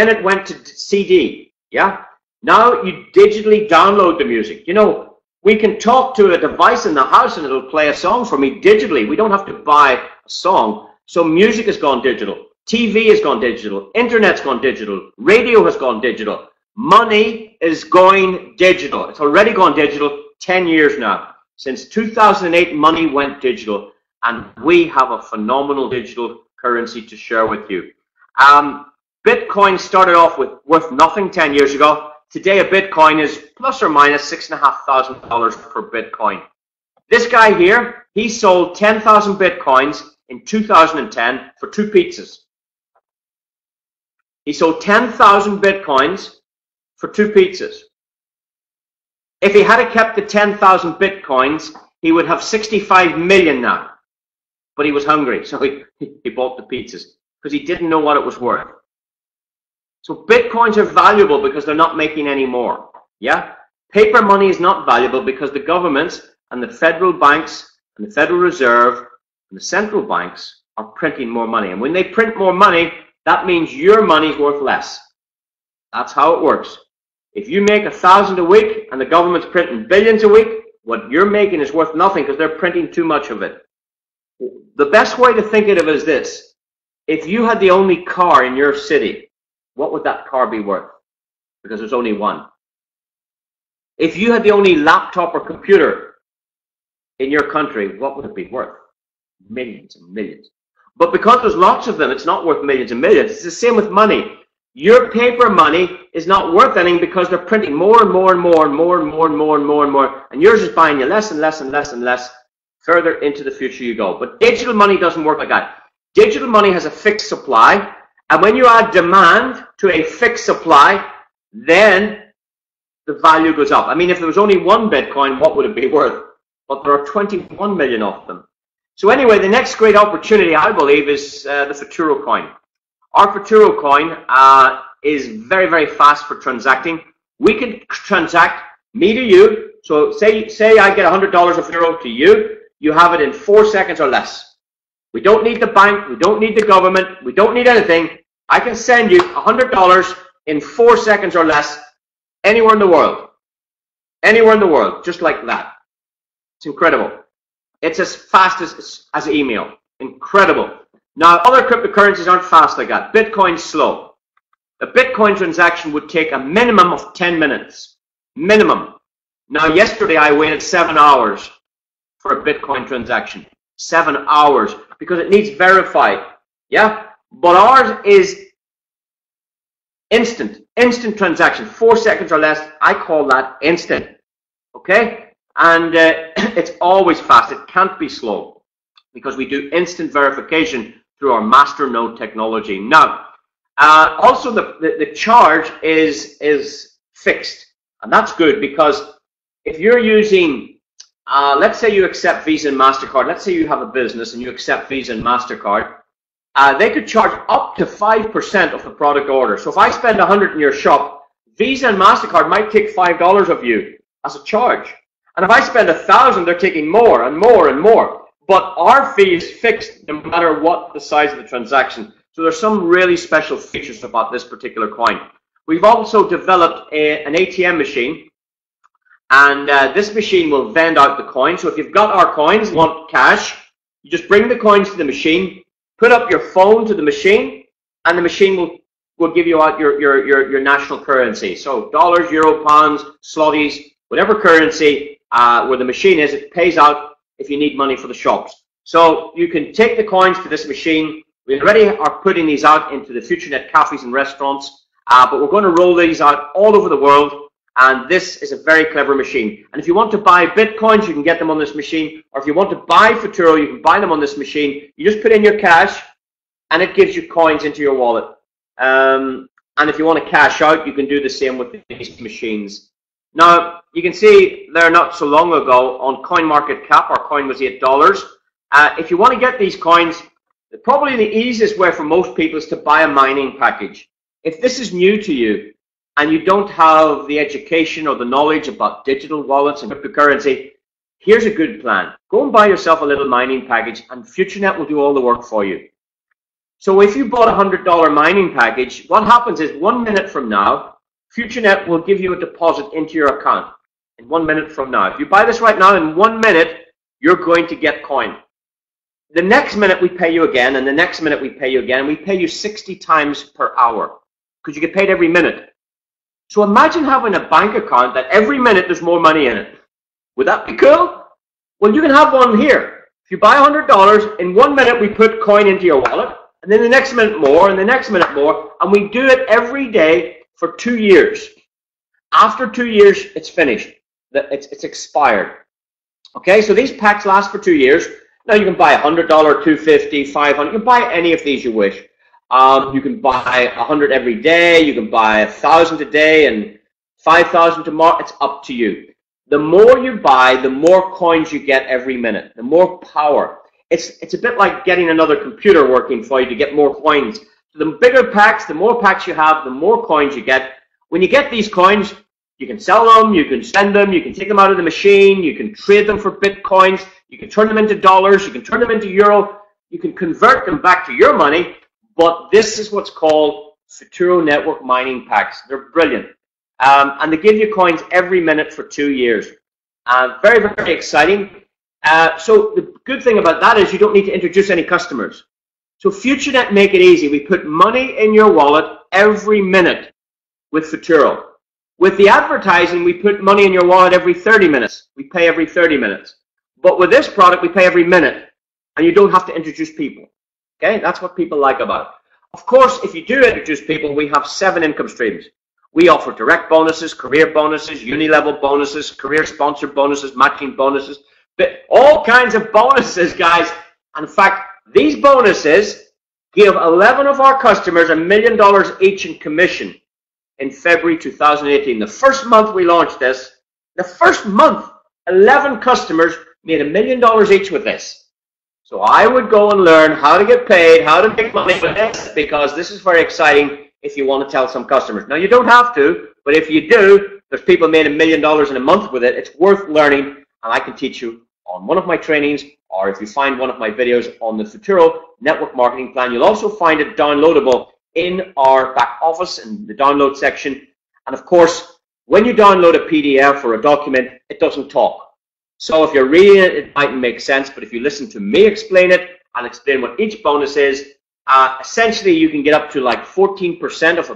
it went to CD. Yeah, now you digitally download the music. You know, we can talk to a device in the house and it'll play a song for me digitally. We don't have to buy a song. So music has gone digital. TV has gone digital. Internet's gone digital. Radio has gone digital. Money is going digital. It's already gone digital 10 years now. Since 2008, money went digital, and we have a phenomenal digital currency to share with you. Bitcoin started off with worth nothing 10 years ago. Today, a Bitcoin is plus or minus $6,500 per Bitcoin. This guy here, he sold 10,000 Bitcoins in 2010 for 2 pizzas. He sold 10,000 Bitcoins for 2 pizzas. If he had kept the 10,000 Bitcoins, he would have 65 million now. But he was hungry, so he bought the pizzas because he didn't know what it was worth. So Bitcoins are valuable because they're not making any more. Yeah? Paper money is not valuable because the governments and the federal banks and the Federal Reserve and the central banks are printing more money. And when they print more money, that means your money is worth less. That's how it works. If you make 1,000 a week and the government's printing billions a week, what you're making is worth nothing because they're printing too much of it. The best way to think of it is this. If you had the only car in your city, what would that car be worth? Because there's only one. If you had the only laptop or computer in your country, what would it be worth? Millions and millions. But because there's lots of them, it's not worth millions and millions. It's the same with money. Your paper money is not worth anything because they're printing more and more and more and more and more and more and more and more, and yours is buying you less and less and less and less. Further into the future you go. But digital money doesn't work like that. Digital money has a fixed supply, and when you add demand to a fixed supply, then the value goes up. I mean, if there was only 1 Bitcoin, what would it be worth? But there are 21 million of them. So anyway, the next great opportunity, I believe, is the Futuro coin. Our Futuro coin is very, very fast for transacting. We can transact me to you. So say I get $100 of Futuro to you. You have it in 4 seconds or less. We don't need the bank. We don't need the government. We don't need anything. I can send you $100 in 4 seconds or less anywhere in the world. Anywhere in the world, just like that. It's incredible. It's as fast as email. Incredible. Now, other cryptocurrencies aren't fast like that. Bitcoin's slow. A Bitcoin transaction would take a minimum of 10 minutes. Minimum. Now, yesterday I waited 7 hours for a Bitcoin transaction. 7 hours. Because it needs verified. Yeah? But ours is instant. Instant transaction. 4 seconds or less. I call that instant. Okay? And it's always fast. It can't be slow. Because we do instant verification through our Masternode technology. Now, also the charge is fixed. And that's good because if you're using, let's say you accept Visa and MasterCard. Let's say you have a business and you accept Visa and MasterCard. They could charge up to 5% of the product order. So if I spend $100 in your shop, Visa and MasterCard might take $5 of you as a charge. And if I spend $1,000, they're taking more and more and more. But our fee is fixed no matter what the size of the transaction. So there's some really special features about this particular coin. We've also developed an ATM machine. And this machine will vend out the coins. So if you've got our coins, you want cash, you just bring the coins to the machine, put up your phone to the machine, and the machine will give you out your national currency. So dollars, euro, pounds, zlotys, whatever currency where the machine is, it pays out if you need money for the shops. So you can take the coins to this machine. We already are putting these out into the FutureNet cafes and restaurants, but we're going to roll these out all over the world. And this is a very clever machine. And if you want to buy Bitcoins, you can get them on this machine. Or if you want to buy Futuro, you can buy them on this machine. You just put in your cash, and it gives you coins into your wallet. And if you want to cash out, you can do the same with these machines. Now, you can see there not so long ago on CoinMarketCap, our coin was $8. If you want to get these coins, probably the easiest way for most people is to buy a mining package. If this is new to you and you don't have the education or the knowledge about digital wallets and cryptocurrency, here's a good plan. Go and buy yourself a little mining package, and FutureNet will do all the work for you. So if you bought a $100 mining package, what happens is 1 minute from now, FutureNet will give you a deposit into your account in 1 minute from now. If you buy this right now, in 1 minute, you're going to get coin. The next minute we pay you again, and the next minute we pay you again, and we pay you 60 times per hour because you get paid every minute. So imagine having a bank account that every minute there's more money in it. Would that be cool? Well, you can have one here. If you buy $100, in 1 minute we put coin into your wallet, and then the next minute more, and the next minute more, and we do it every day for 2 years. After 2 years, it's finished. It's expired. Okay, so these packs last for 2 years. Now you can buy $100, $250, $500. You can buy any of these you wish. You can buy 100 every day. You can buy 1,000 a day and 5,000 tomorrow. It's up to you. The more you buy, the more coins you get every minute. The more power. It's a bit like getting another computer working for you to get more coins. The bigger packs, the more packs you have, the more coins you get. When you get these coins, you can sell them, you can spend them, you can take them out of the machine, you can trade them for Bitcoins, you can turn them into dollars, you can turn them into euro, you can convert them back to your money, but this is what's called Futuro Network Mining Packs. They're brilliant. And they give you coins every minute for 2 years. Very, very exciting. So the good thing about that is you don't need to introduce any customers. So FutureNet make it easy. We put money in your wallet every minute with Futuro. With the advertising, we put money in your wallet every 30 minutes. We pay every 30 minutes. But with this product, we pay every minute. And you don't have to introduce people. Okay, that's what people like about it. Of course, if you do introduce people, we have 7 income streams. We offer direct bonuses, career bonuses, uni-level bonuses, career sponsored bonuses, matching bonuses, but all kinds of bonuses, guys. And in fact, these bonuses give 11 of our customers $1 million each in commission in February 2018. The first month we launched this, the first month, 11 customers made $1 million each with this. So I would go and learn how to get paid, how to make money with this, because this is very exciting if you want to tell some customers. Now, you don't have to, but if you do, there's people made $1 million in a month with it. It's worth learning, and I can teach you on one of my trainings, or if you find one of my videos on the Futuro Network Marketing Plan. You'll also find it downloadable in our back office in the download section. And of course, when you download a PDF or a document, it doesn't talk. So if you're reading it, it mightn't make sense, but if you listen to me explain it and explain what each bonus is, essentially you can get up to like 14% of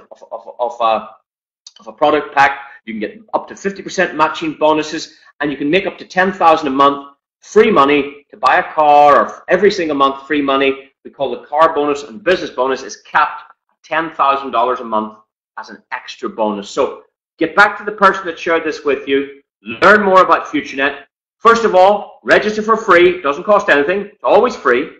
a product pack. You can get up to 50% matching bonuses, and you can make up to $10,000 a month free money to buy a car, or every single month free money. We call the car bonus, and business bonus is capped at $10,000 a month as an extra bonus. So get back to the person that shared this with you. Learn more about FutureNet. First of all, register for free. It doesn't cost anything. It's always free.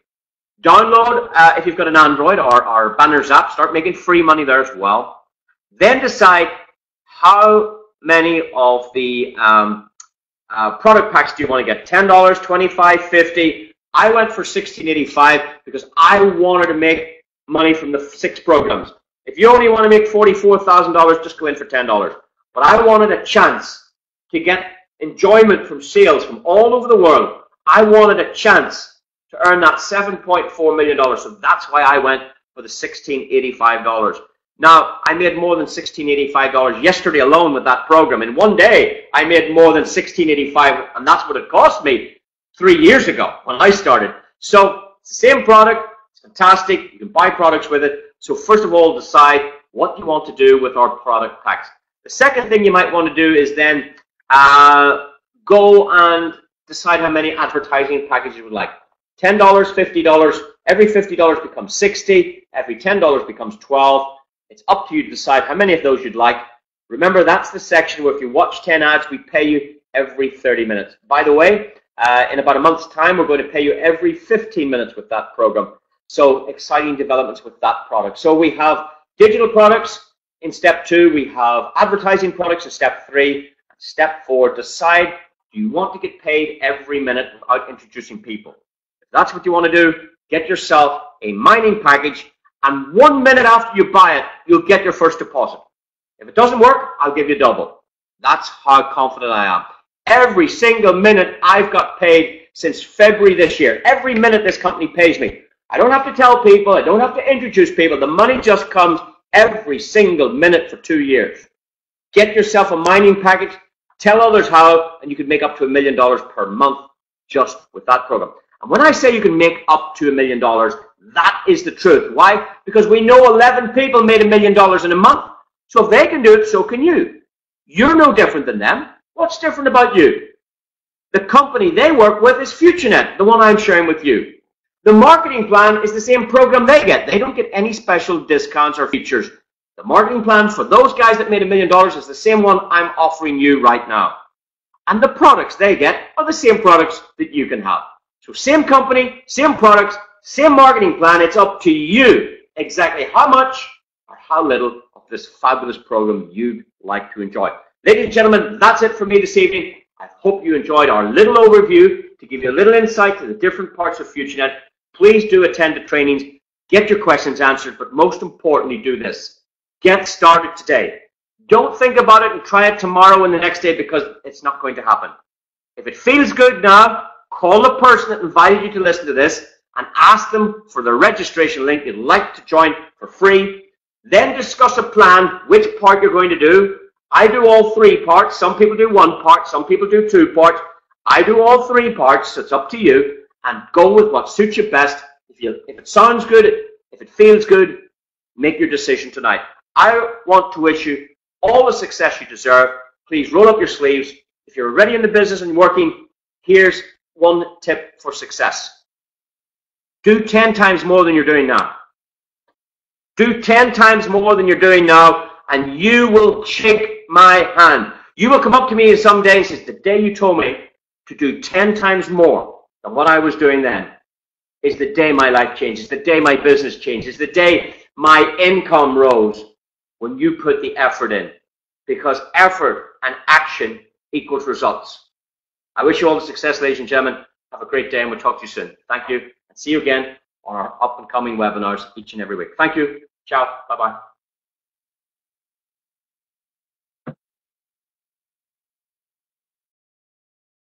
Download, if you've got an Android, our Banners app. Start making free money there as well. Then decide how many of the product packs do you want to get. $10, $25, $50. I went for $16.85 because I wanted to make money from the 6 programs. If you only want to make $44,000, just go in for $10. But I wanted a chance to get enjoyment from sales from all over the world. I wanted a chance to earn that $7.4 million. So that's why I went for the $16.85. Now, I made more than $16.85 yesterday alone with that program. In one day, I made more than $16.85, and that's what it cost me 3 years ago when I started. So it's the same product. It's fantastic. You can buy products with it. So first of all, decide what you want to do with our product packs. The second thing you might want to do is then go and decide how many advertising packages you would like. $10, $50. Every $50 becomes $60. Every $10 becomes $12. It's up to you to decide how many of those you'd like. Remember, that's the section where if you watch 10 ads, we pay you every 30 minutes. By the way, in about a month's time, we're going to pay you every 15 minutes with that program. So exciting developments with that product. So we have digital products in step 2. We have advertising products in step 3. Step 4, decide, do you want to get paid every minute without introducing people? If that's what you want to do, get yourself a mining package, and 1 minute after you buy it, you'll get your first deposit. If it doesn't work, I'll give you double. That's how confident I am. Every single minute I've got paid since February this year. Every minute this company pays me. I don't have to tell people. I don't have to introduce people. The money just comes every single minute for 2 years. Get yourself a mining package. Tell others how, and you can make up to $1 million per month just with that program. And when I say you can make up to $1 million, that is the truth. Why? Because we know 11 people made $1 million in a month. So if they can do it, so can you. You're no different than them. What's different about you? The company they work with is FutureNet, the one I'm sharing with you. The marketing plan is the same program they get. They don't get any special discounts or features. The marketing plan for those guys that made $1 million is the same one I'm offering you right now. And the products they get are the same products that you can have. So same company, same products, same marketing plan. It's up to you exactly how much or how little of this fabulous program you'd like to enjoy. Ladies and gentlemen, that's it for me this evening. I hope you enjoyed our little overview to give you a little insight to the different parts of FutureNet. Please do attend the trainings, get your questions answered, but most importantly, do this. Get started today. Don't think about it and try it tomorrow and the next day, because it's not going to happen. If it feels good now, call the person that invited you to listen to this and ask them for the registration link you'd like to join for free. Then discuss a plan, which part you're going to do. I do all 3 parts. Some people do 1 part. Some people do 2 parts. I do all 3 parts, so it's up to you. And go with what suits you best. If it sounds good, if it feels good, make your decision tonight. I want to wish you all the success you deserve. Please roll up your sleeves. If you're already in the business and working, here's one tip for success. Do 10 times more than you're doing now. Do 10 times more than you're doing now, and you will shake my hand. You will come up to me someday and say, the day you told me to do 10 times more than what I was doing then is the day my life changes, the day my business changes, the day my income rose, when you put the effort in. Because effort and action equals results. I wish you all the success, ladies and gentlemen. Have a great day, and we'll talk to you soon. Thank you, and see you again on our up and coming webinars each and every week. Thank you. Ciao. Bye-bye.